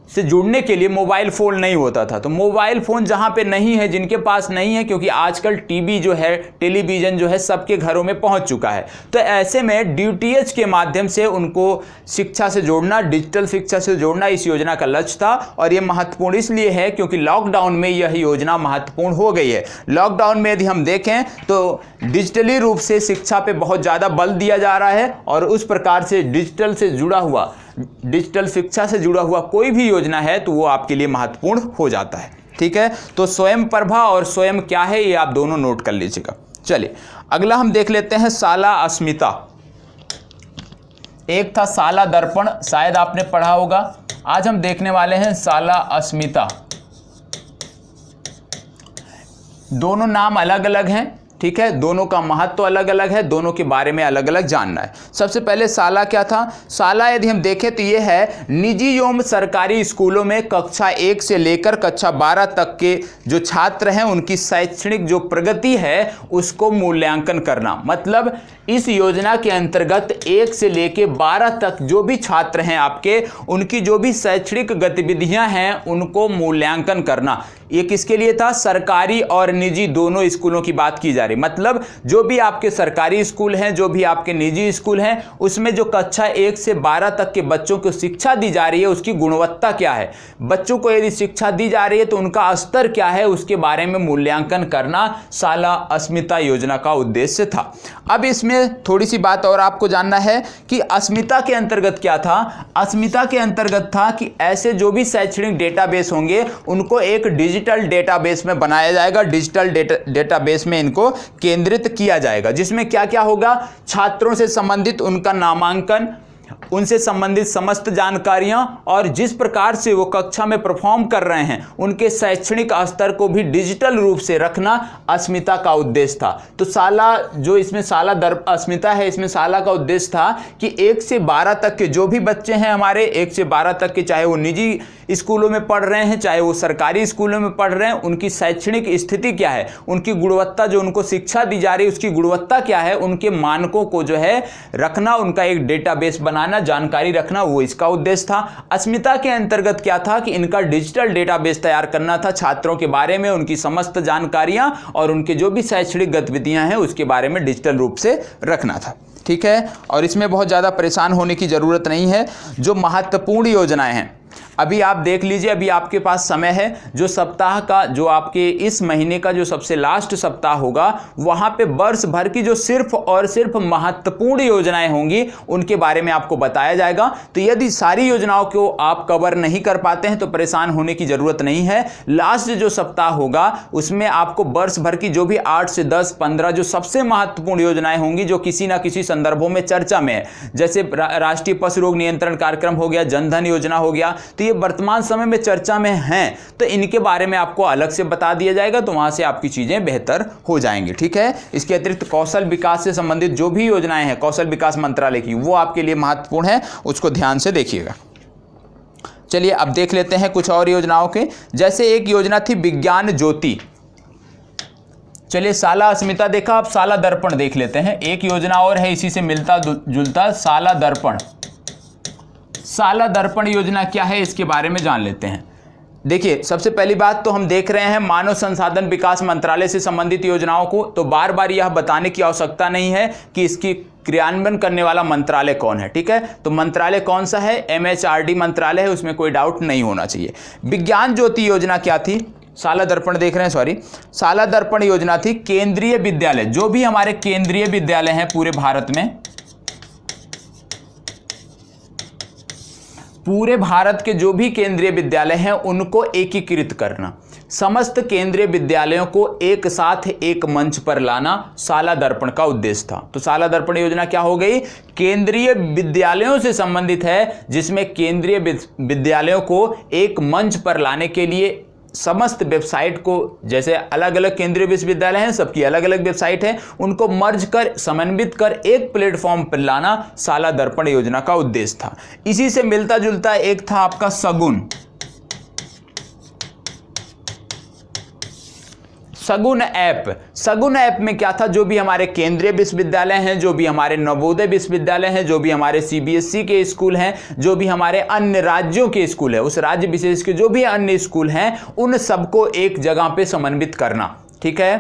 Speaker 1: से जुड़ने के लिए मोबाइल फ़ोन नहीं होता था। तो मोबाइल फ़ोन जहाँ पे नहीं है, जिनके पास नहीं है, क्योंकि आजकल टीवी जो है, टेलीविज़न जो है सबके घरों में पहुँच चुका है, तो ऐसे में DTH के माध्यम से उनको शिक्षा से जोड़ना, डिजिटल शिक्षा से जोड़ना इस योजना का लक्ष्य था। और ये महत्वपूर्ण इसलिए है क्योंकि लॉकडाउन में यह योजना महत्वपूर्ण हो गई है। लॉकडाउन में यदि हम देखें तो डिजिटली रूप से शिक्षा पे बहुत ज़्यादा बल दिया जा रहा है, और उस प्रकार से डिजिटल से जुड़ा हुआ, डिजिटल शिक्षा से जुड़ा हुआ कोई भी योजना है तो वो आपके लिए महत्वपूर्ण हो जाता है। ठीक है, तो स्वयं प्रभा और स्वयं क्या है ये आप दोनों नोट कर लीजिएगा। चलिए अगला हम देख लेते हैं शाला अस्मिता। एक था शाला दर्पण, शायद आपने पढ़ा होगा। आज हम देखने वाले हैं शाला अस्मिता। दोनों नाम अलग अलग हैं, ठीक है, दोनों का महत्व अलग अलग है, दोनों के बारे में अलग अलग जानना है। सबसे पहले शाला क्या था। शाला यदि हम देखें तो ये है निजी एवं सरकारी स्कूलों में कक्षा 1 से लेकर कक्षा 12 तक के जो छात्र हैं उनकी शैक्षणिक जो प्रगति है उसको मूल्यांकन करना। मतलब इस योजना के अंतर्गत 1 से लेकर 12 तक जो भी छात्र हैं आपके, उनकी जो भी शैक्षणिक गतिविधियां हैं उनको मूल्यांकन करना। ये किसके लिए था? सरकारी और निजी दोनों स्कूलों की बात की जा रही। मतलब जो भी आपके सरकारी स्कूल हैं, जो भी आपके निजी स्कूल हैं, उसमें जो कक्षा 1 से 12 तक के बच्चों को शिक्षा दी जा रही है उसकी गुणवत्ता क्या है, बच्चों को यदि शिक्षा दी जा रही है तो उनका स्तर क्या है, उसके बारे में मूल्यांकन करना शाला अस्मिता योजना का उद्देश्य था। अब इसमें थोड़ी सी बात और आपको जानना है कि अस्मिता के अंतर्गत क्या था। अस्मिता के अंतर्गत था कि ऐसे जो भी शैक्षणिक डेटाबेस होंगे उनको एक डिजिटल डेटाबेस में बनाया जाएगा, डिजिटल डेटाबेस में इनको केंद्रित किया जाएगा, जिसमें क्या क्या होगा, छात्रों से संबंधित उनका नामांकन, उनसे संबंधित समस्त जानकारियां और जिस प्रकार से वो कक्षा में परफॉर्म कर रहे हैं उनके शैक्षणिक स्तर को भी डिजिटल रूप से रखना अस्मिता का उद्देश्य था। तो शाला जो इसमें शाला अस्मिता है, इसमें शाला का उद्देश्य था कि 1 से 12 तक के जो भी बच्चे हैं हमारे, 1 से 12 तक के, चाहे वो निजी स्कूलों में पढ़ रहे हैं चाहे वो सरकारी स्कूलों में पढ़ रहे हैं, उनकी शैक्षणिक स्थिति क्या है, उनकी गुणवत्ता, जो उनको शिक्षा दी जा रही है उसकी गुणवत्ता क्या है, उनके मानकों को जो है रखना, उनका एक डेटाबेस बनाना, जानकारी रखना, वो इसका उद्देश्य था। अस्मिता के अंतर्गत क्या था कि इनका डिजिटल डेटाबेस तैयार करना था, छात्रों के बारे में उनकी समस्त जानकारियां और उनके जो भी शैक्षणिक गतिविधियां हैं उसके बारे में डिजिटल रूप से रखना था। ठीक है, और इसमें बहुत ज़्यादा परेशान होने की ज़रूरत नहीं है। जो महत्वपूर्ण योजनाएं हैं अभी आप देख लीजिए, अभी आपके पास समय है, जो सप्ताह का, जो आपके इस महीने का जो सबसे लास्ट सप्ताह होगा वहां पे वर्ष भर की जो सिर्फ और सिर्फ महत्वपूर्ण योजनाएं होंगी उनके बारे में आपको बताया जाएगा। तो यदि सारी योजनाओं को आप कवर नहीं कर पाते हैं तो परेशान होने की जरूरत नहीं है। लास्ट जो सप्ताह होगा उसमें आपको वर्ष भर की जो भी 8 से 10, 15 जो सबसे महत्वपूर्ण योजनाएं होंगी, जो किसी ना किसी संदर्भों में चर्चा में है, जैसे राष्ट्रीय पशु रोग नियंत्रण कार्यक्रम हो गया, जनधन योजना हो गया, तो ये वर्तमान समय में चर्चा में हैं, तो इनके बारे में आपको अलग से बता दिया जाएगा, तो वहां से आपकी चीजें बेहतर हो जाएंगी। ठीक है, इसके अतिरिक्त कौशल विकास से संबंधित जो भी योजनाएं हैं कौशल विकास मंत्रालय की, वो आपके लिए महत्वपूर्ण है, उसको ध्यान से देखिएगा। चलिए अब देख लेते हैं कुछ और योजनाओं के। जैसे एक योजना थी विज्ञान ज्योति। चलिए शाला अस्मिता देखा, अब शाला दर्पण देख लेते हैं। एक योजना और है इसी से मिलता जुलता, शाला दर्पण। शाला दर्पण योजना क्या है इसके बारे में जान लेते हैं। देखिए, सबसे पहली बात तो हम देख रहे हैं मानव संसाधन विकास मंत्रालय से संबंधित योजनाओं को, तो बार बार यह बताने की आवश्यकता नहीं है कि इसकी क्रियान्वयन करने वाला मंत्रालय कौन है, ठीक है। तो मंत्रालय कौन सा है, MHRD मंत्रालय है, उसमें कोई डाउट नहीं होना चाहिए। विज्ञान ज्योति योजना क्या थी, शाला दर्पण देख रहे हैं, सॉरी, शाला दर्पण योजना थी केंद्रीय विद्यालय, जो भी हमारे केंद्रीय विद्यालय हैं पूरे भारत में, पूरे भारत के जो भी केंद्रीय विद्यालय हैं उनको एकीकृत करना, समस्त केंद्रीय विद्यालयों को एक साथ एक मंच पर लाना शाला दर्पण का उद्देश्य था। तो शाला दर्पण योजना क्या हो गई, केंद्रीय विद्यालयों से संबंधित है, जिसमें केंद्रीय विद्यालयों को एक मंच पर लाने के लिए समस्त वेबसाइट को, जैसे अलग अलग केंद्रीय विश्वविद्यालय हैं, सबकी अलग अलग वेबसाइट है, उनको मर्ज कर समन्वित कर एक प्लेटफॉर्म पर लाना शाला दर्पण योजना का उद्देश्य था। इसी से मिलता जुलता एक था आपका सगुन। सगुन ऐप, सगुन ऐप में क्या था, जो भी हमारे केंद्रीय विश्वविद्यालय हैं, जो भी हमारे नवोदय विश्वविद्यालय हैं, जो भी हमारे CBSE के स्कूल हैं, जो भी हमारे अन्य राज्यों के स्कूल है, उस राज्य विशेष के जो भी अन्य स्कूल हैं, उन सबको एक जगह पे समन्वित करना, ठीक है,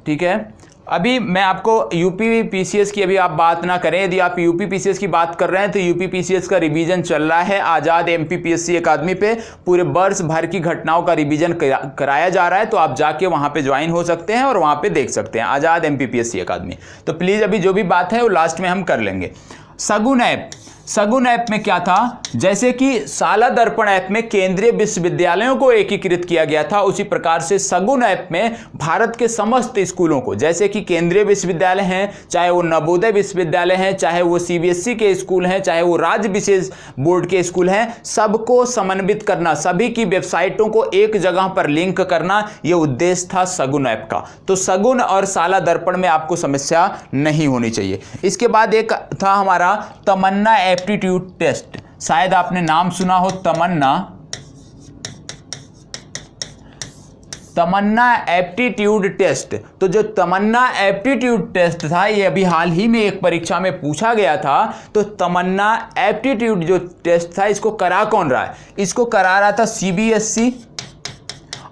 Speaker 1: ठीक है। अभी मैं आपको यूपी PCS की अभी आप बात ना करें, यदि आप यूपी PCS की बात कर रहे हैं तो यूपी PCS का रिवीजन चल रहा है आज़ाद MPPSC अकादमी पे, पूरे वर्ष भर की घटनाओं का रिवीजन कराया जा रहा है, तो आप जाके वहां पे ज्वाइन हो सकते हैं और वहां पे देख सकते हैं, आज़ाद MPPSC अकादमी। तो प्लीज़ अभी जो भी बात है वो लास्ट में हम कर लेंगे। सगुन ऐप, सगुन ऐप में क्या था, जैसे कि शाला दर्पण ऐप में केंद्रीय विश्वविद्यालयों को एकीकृत किया गया था, उसी प्रकार से सगुन ऐप में भारत के समस्त स्कूलों को, जैसे कि केंद्रीय विश्वविद्यालय हैं, चाहे वो नवोदय विश्वविद्यालय हैं, चाहे वो CBSE के स्कूल हैं, चाहे वो राज्य विशेष बोर्ड के स्कूल हैं, सबको समन्वित करना, सभी की वेबसाइटों को एक जगह पर लिंक करना, यह उद्देश्य था सगुन ऐप का। तो सगुन और शाला दर्पण में आपको समस्या नहीं होनी चाहिए। इसके बाद एक था हमारा तमन्ना एप्टीट्यूड टेस्ट, शायद आपने नाम सुना हो, तमन्ना एप्टीट्यूड टेस्ट। तो जो तमन्ना एप्टीट्यूड टेस्ट था, ये अभी हाल ही में एक परीक्षा में पूछा गया था। तो तमन्ना एप्टीट्यूड जो टेस्ट था, इसको करा कौन रहा है, इसको करा रहा था CBSE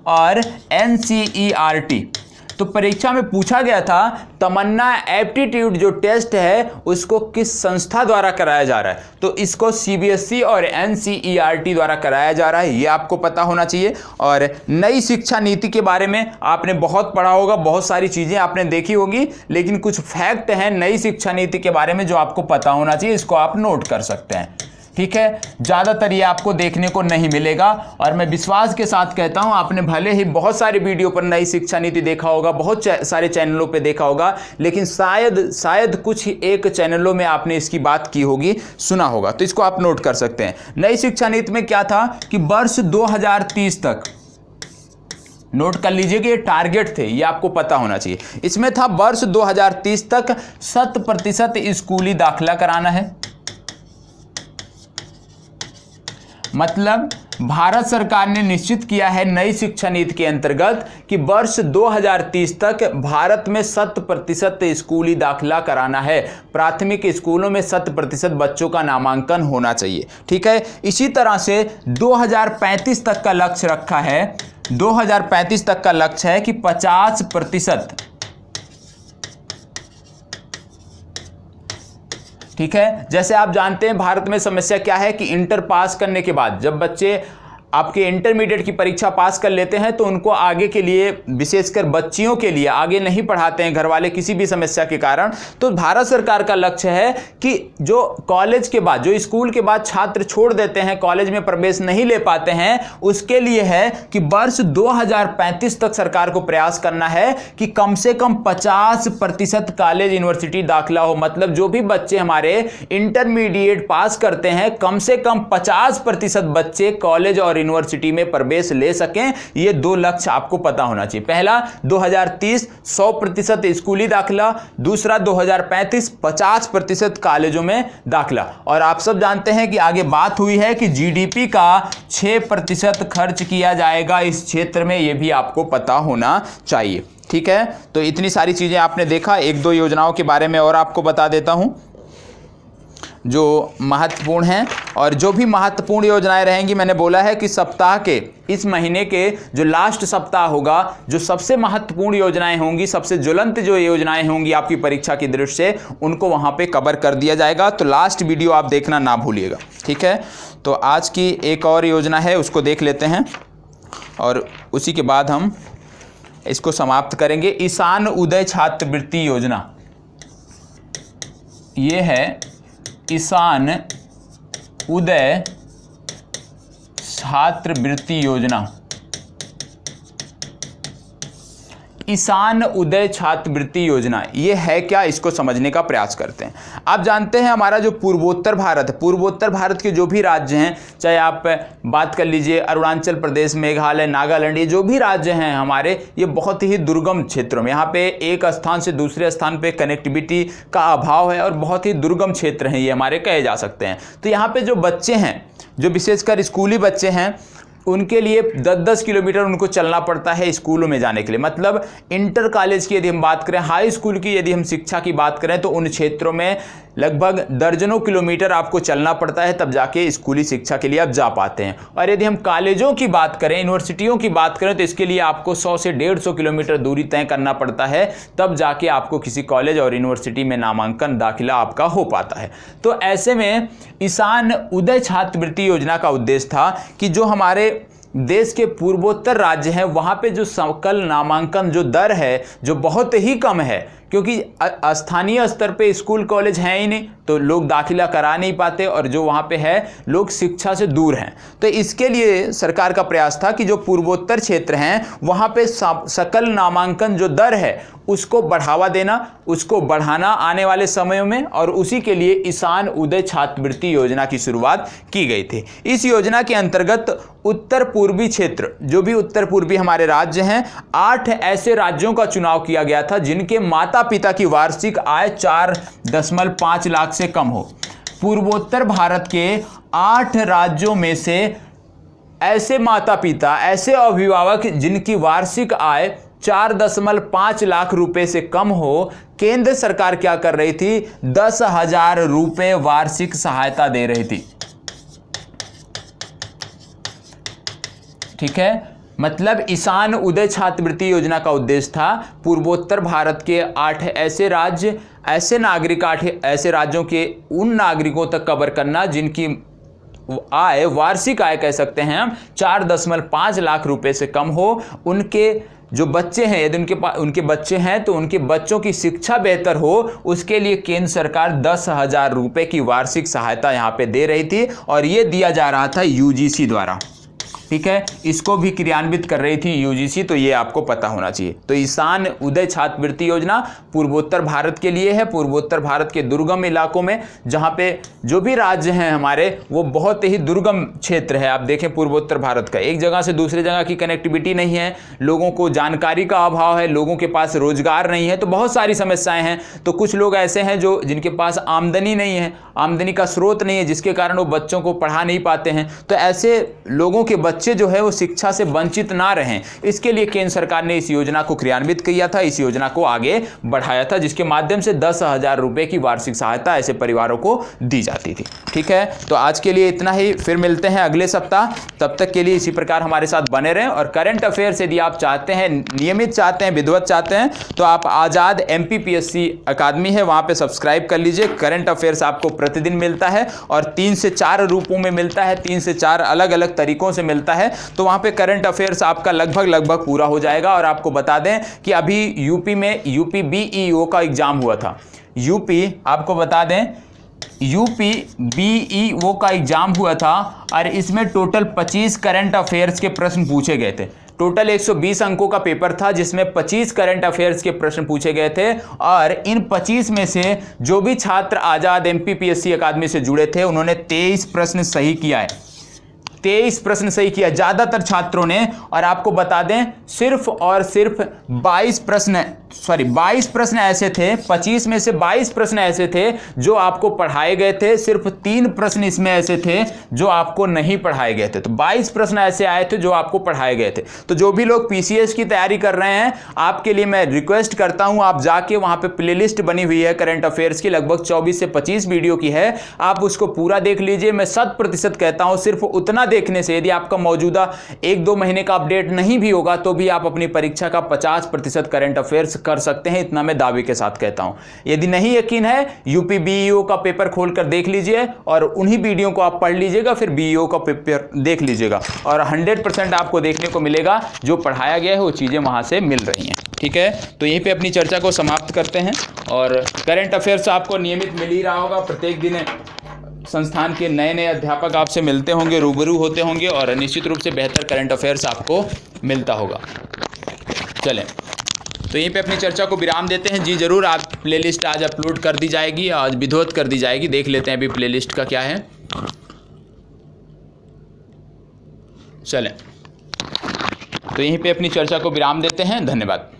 Speaker 1: और NCERT। तो परीक्षा में पूछा गया था तमन्ना एप्टीट्यूड जो टेस्ट है उसको किस संस्था द्वारा कराया जा रहा है, तो इसको CBSE और NCERT द्वारा कराया जा रहा है, ये आपको पता होना चाहिए। और नई शिक्षा नीति के बारे में आपने बहुत पढ़ा होगा, बहुत सारी चीज़ें आपने देखी होगी, लेकिन कुछ फैक्ट हैं नई शिक्षा नीति के बारे में जो आपको पता होना चाहिए, इसको आप नोट कर सकते हैं, ठीक है। ज़्यादातर ये आपको देखने को नहीं मिलेगा, और मैं विश्वास के साथ कहता हूँ आपने भले ही बहुत सारे वीडियो पर नई शिक्षा नीति देखा होगा, बहुत सारे चैनलों पे देखा होगा, लेकिन शायद कुछ एक चैनलों में आपने इसकी बात की होगी, सुना होगा, तो इसको आप नोट कर सकते हैं। नई शिक्षा नीति में क्या था कि वर्ष 2030 तक, नोट कर लीजिए कि ये टारगेट थे, ये आपको पता होना चाहिए। इसमें था वर्ष 2030 तक 100% स्कूली दाखिला कराना है। मतलब भारत सरकार ने निश्चित किया है नई शिक्षा नीति के अंतर्गत कि वर्ष 2030 तक भारत में 100% स्कूली दाखिला कराना है, प्राथमिक स्कूलों में 100% बच्चों का नामांकन होना चाहिए, ठीक है। इसी तरह से 2035 तक का लक्ष्य रखा है, 2035 तक का लक्ष्य है कि 50%, ठीक है। जैसे आप जानते हैं भारत में समस्या क्या है कि इंटर पास करने के बाद जब बच्चे आपके इंटरमीडिएट की परीक्षा पास कर लेते हैं तो उनको आगे के लिए, विशेषकर बच्चियों के लिए आगे नहीं पढ़ाते हैं घर वाले किसी भी समस्या के कारण। तो भारत सरकार का लक्ष्य है कि जो कॉलेज के बाद, जो स्कूल के बाद छात्र छोड़ देते हैं, कॉलेज में प्रवेश नहीं ले पाते हैं, उसके लिए है कि वर्ष 2035 तक सरकार को प्रयास करना है कि कम से कम 50% कॉलेज यूनिवर्सिटी दाखिला हो। मतलब जो भी बच्चे हमारे इंटरमीडिएट पास करते हैं, कम से कम 50% बच्चे कॉलेज और यूनिवर्सिटी में प्रवेश ले सकें। ये दो लक्ष्य आपको पता होना चाहिए। पहला 2030 100% स्कूली दाखिला, दूसरा 2035 50% कॉलेजों में दाखिला। और आप सब जानते हैं कि आगे बात हुई है कि GDP का 6% खर्च किया जाएगा इस क्षेत्र में, यह भी आपको पता होना चाहिए, ठीक है। तो इतनी सारी चीजें आपने देखा। एक दो योजनाओं के बारे में और आपको बता देता हूं। जो महत्वपूर्ण हैं, और जो भी महत्वपूर्ण योजनाएं रहेंगी, मैंने बोला है कि सप्ताह के इस महीने के जो लास्ट सप्ताह होगा, जो सबसे महत्वपूर्ण योजनाएं होंगी, सबसे ज्वलंत जो योजनाएं होंगी आपकी परीक्षा की दृष्टि से, उनको वहां पे कवर कर दिया जाएगा। तो लास्ट वीडियो आप देखना ना भूलिएगा, ठीक है। तो आज की एक और योजना है, उसको देख लेते हैं और उसी के बाद हम इसको समाप्त करेंगे। ईशान उदय छात्रवृत्ति योजना, ये है ईशान उदय छात्रवृत्ति योजना। ईशान उदय छात्रवृत्ति योजना ये है क्या, इसको समझने का प्रयास करते हैं। आप जानते हैं हमारा जो पूर्वोत्तर भारत है, पूर्वोत्तर भारत के जो भी राज्य हैं, चाहे आप बात कर लीजिए अरुणाचल प्रदेश, मेघालय, नागालैंड, ये जो भी राज्य हैं हमारे, ये बहुत ही दुर्गम क्षेत्रों में, यहाँ पे एक स्थान से दूसरे स्थान पे कनेक्टिविटी का अभाव है और बहुत ही दुर्गम क्षेत्र हैं ये हमारे, कहे जा सकते हैं। तो यहाँ पे जो बच्चे हैं, जो विशेषकर स्कूली बच्चे हैं, उनके लिए 10-10 किलोमीटर उनको चलना पड़ता है स्कूलों में जाने के लिए। मतलब इंटर कॉलेज की यदि हम बात करें, हाई स्कूल की यदि हम शिक्षा की बात करें, तो उन क्षेत्रों में लगभग दर्जनों किलोमीटर आपको चलना पड़ता है, तब जाके स्कूली शिक्षा के लिए आप जा पाते हैं। और यदि हम कॉलेजों की बात करें, यूनिवर्सिटियों की बात करें, तो इसके लिए आपको 100 से 150 किलोमीटर दूरी तय करना पड़ता है, तब जाके आपको किसी कॉलेज और यूनिवर्सिटी में नामांकन, दाखिला आपका हो पाता है। तो ऐसे में ईशान उदय छात्रवृत्ति योजना का उद्देश्य था कि जो हमारे देश के पूर्वोत्तर राज्य हैं, वहाँ पे जो सकल नामांकन जो दर है, जो बहुत ही कम है, क्योंकि स्थानीय स्तर पे स्कूल कॉलेज हैं ही नहीं, तो लोग दाखिला करा नहीं पाते, और जो वहाँ पे है लोग शिक्षा से दूर हैं। तो इसके लिए सरकार का प्रयास था कि जो पूर्वोत्तर क्षेत्र हैं वहाँ पे सकल नामांकन जो दर है उसको बढ़ावा देना, उसको बढ़ाना आने वाले समयों में, और उसी के लिए ईशान उदय छात्रवृत्ति योजना की शुरुआत की गई थी। इस योजना के अंतर्गत उत्तर पूर्वी क्षेत्र, जो भी उत्तर पूर्वी हमारे राज्य हैं, 8 ऐसे राज्यों का चुनाव किया गया था जिनके माता पिता की वार्षिक आय 4.5 लाख से कम हो। पूर्वोत्तर भारत के 8 राज्यों में से ऐसे माता पिता, ऐसे अभिभावक जिनकी वार्षिक आय 4.5 लाख रुपए से कम हो, केंद्र सरकार क्या कर रही थी, 10,000 रुपए वार्षिक सहायता दे रही थी। ठीक है, मतलब ईशान उदय छात्रवृत्ति योजना का उद्देश्य था पूर्वोत्तर भारत के 8 ऐसे राज्य, ऐसे नागरिक, 8 ऐसे राज्यों के उन नागरिकों तक कवर करना जिनकी आय, वार्षिक आय कह सकते हैं हम, 4.5 लाख रुपए से कम हो। उनके जो बच्चे हैं, यदि उनके बच्चे हैं तो उनके बच्चों की शिक्षा बेहतर हो, उसके लिए केंद्र सरकार 10,000 रुपए की वार्षिक सहायता यहाँ पे दे रही थी, और ये दिया जा रहा था यूजीसी द्वारा। ठीक है, इसको भी क्रियान्वित कर रही थी यूजीसी, तो ये आपको पता होना चाहिए। तो ईशान उदय छात्रवृत्ति योजना पूर्वोत्तर भारत के लिए है, पूर्वोत्तर भारत के दुर्गम इलाकों में, जहाँ पे जो भी राज्य हैं हमारे, वो बहुत ही दुर्गम क्षेत्र है। आप देखें पूर्वोत्तर भारत का, एक जगह से दूसरे जगह की कनेक्टिविटी नहीं है, लोगों को जानकारी का अभाव है, लोगों के पास रोजगार नहीं है, तो बहुत सारी समस्याएं हैं। तो कुछ लोग ऐसे हैं जो जिनके पास आमदनी नहीं है, आमदनी का स्रोत नहीं है, जिसके कारण वो बच्चों को पढ़ा नहीं पाते हैं। तो ऐसे लोगों के बच्चे जो है वो शिक्षा से वंचित ना रहें, इसके लिए केंद्र सरकार ने इस योजना को क्रियान्वित किया था, इस योजना को आगे बढ़ाया था, जिसके माध्यम से 10,000 रुपए की वार्षिक सहायता ऐसे परिवारों को दी जाती थी। ठीक है, तो आज के लिए इतना ही, फिर मिलते हैं अगले सप्ताह। तब तक के लिए इसी प्रकार हमारे साथ बने रहें। और करंट अफेयर्स यदि आप चाहते हैं, नियमित चाहते हैं, विधिवत चाहते हैं, तो आप आजाद MPPSC अकादमी है, वहां पे सब्सक्राइब कर लीजिए। करंट अफेयर्स आपको प्रतिदिन मिलता है और 3 से 4 रूपों में मिलता है, 3 से 4 अलग अलग तरीकों से मिलता है। तो वहां पे करंट अफेयर्स आपका लगभग पूरा हो जाएगा। और आपको बता दें कि अभी यूपी में यूपी BEO का एग्जाम हुआ था। आपको बता दें यूपी BEO का एग्जाम हुआ था, और इसमें टोटल 25 करंट अफेयर्स के प्रश्न पूछे गए थे। टोटल 120 अंकों का पेपर था, जिसमें 25 करंट अफेयर्स के प्रश्न पूछे गए थे। और इन 25 में से जो भी छात्र आजाद MPPSC अकादमी से जुड़े थे, उन्होंने 23 प्रश्न सही किया है, 23 प्रश्न सही किया ज्यादातर छात्रों ने। और आपको बता दें सिर्फ और सिर्फ 22 प्रश्न 22 प्रश्न ऐसे थे, 25 में से 22 प्रश्न ऐसे थे जो आपको पढ़ाए गए थे, सिर्फ 3 प्रश्न इसमें ऐसे थे जो आपको नहीं पढ़ाए गए थे। तो 22 प्रश्न ऐसे आए थे जो आपको पढ़ाए गए थे। तो जो भी लोग पीसीएस की तैयारी कर रहे हैं, आपके लिए मैं रिक्वेस्ट करता हूं, आप जाके वहां पे प्लेलिस्ट बनी हुई है करंट अफेयर्स की, लगभग 24 से 25 वीडियो की है, आप उसको पूरा देख लीजिए। मैं 100% कहता हूं, सिर्फ उतना देखने से, यदि आपका मौजूदा 1-2 महीने का अपडेट नहीं भी होगा तो भी आप अपनी परीक्षा का 50% करंट अफेयर्स कर सकते हैं, इतना मैं दावे के साथ कहता हूं। यदि नहीं यकीन है, यूपी बीईओ का पेपर खोलकर देख लीजिए और उन्हीं वीडियो को आप पढ़ लीजिएगा, फिर बीईओ का पेपर देख लीजिएगा और 100% आपको देखने को मिलेगा जो पढ़ाया गया है वो चीजें वहां से मिल रही हैं। ठीक है, तो यहीं पे अपनी चर्चा को समाप्त करते हैं और करंट अफेयर्स आपको नियमित मिल ही रहा होगा। प्रत्येक दिन संस्थान के नए नए अध्यापक आपसे मिलते होंगे, रूबरू होते होंगे और निश्चित रूप से बेहतर करंट अफेयर्स आपको मिलता होगा। चलें, तो यहीं पे अपनी चर्चा को विराम देते हैं। जी जरूर, आप प्लेलिस्ट आज अपलोड कर दी जाएगी, आज विधिवत कर दी जाएगी। देख लेते हैं अभी प्लेलिस्ट का क्या है। चलें, तो यहीं पे अपनी चर्चा को विराम देते हैं। धन्यवाद।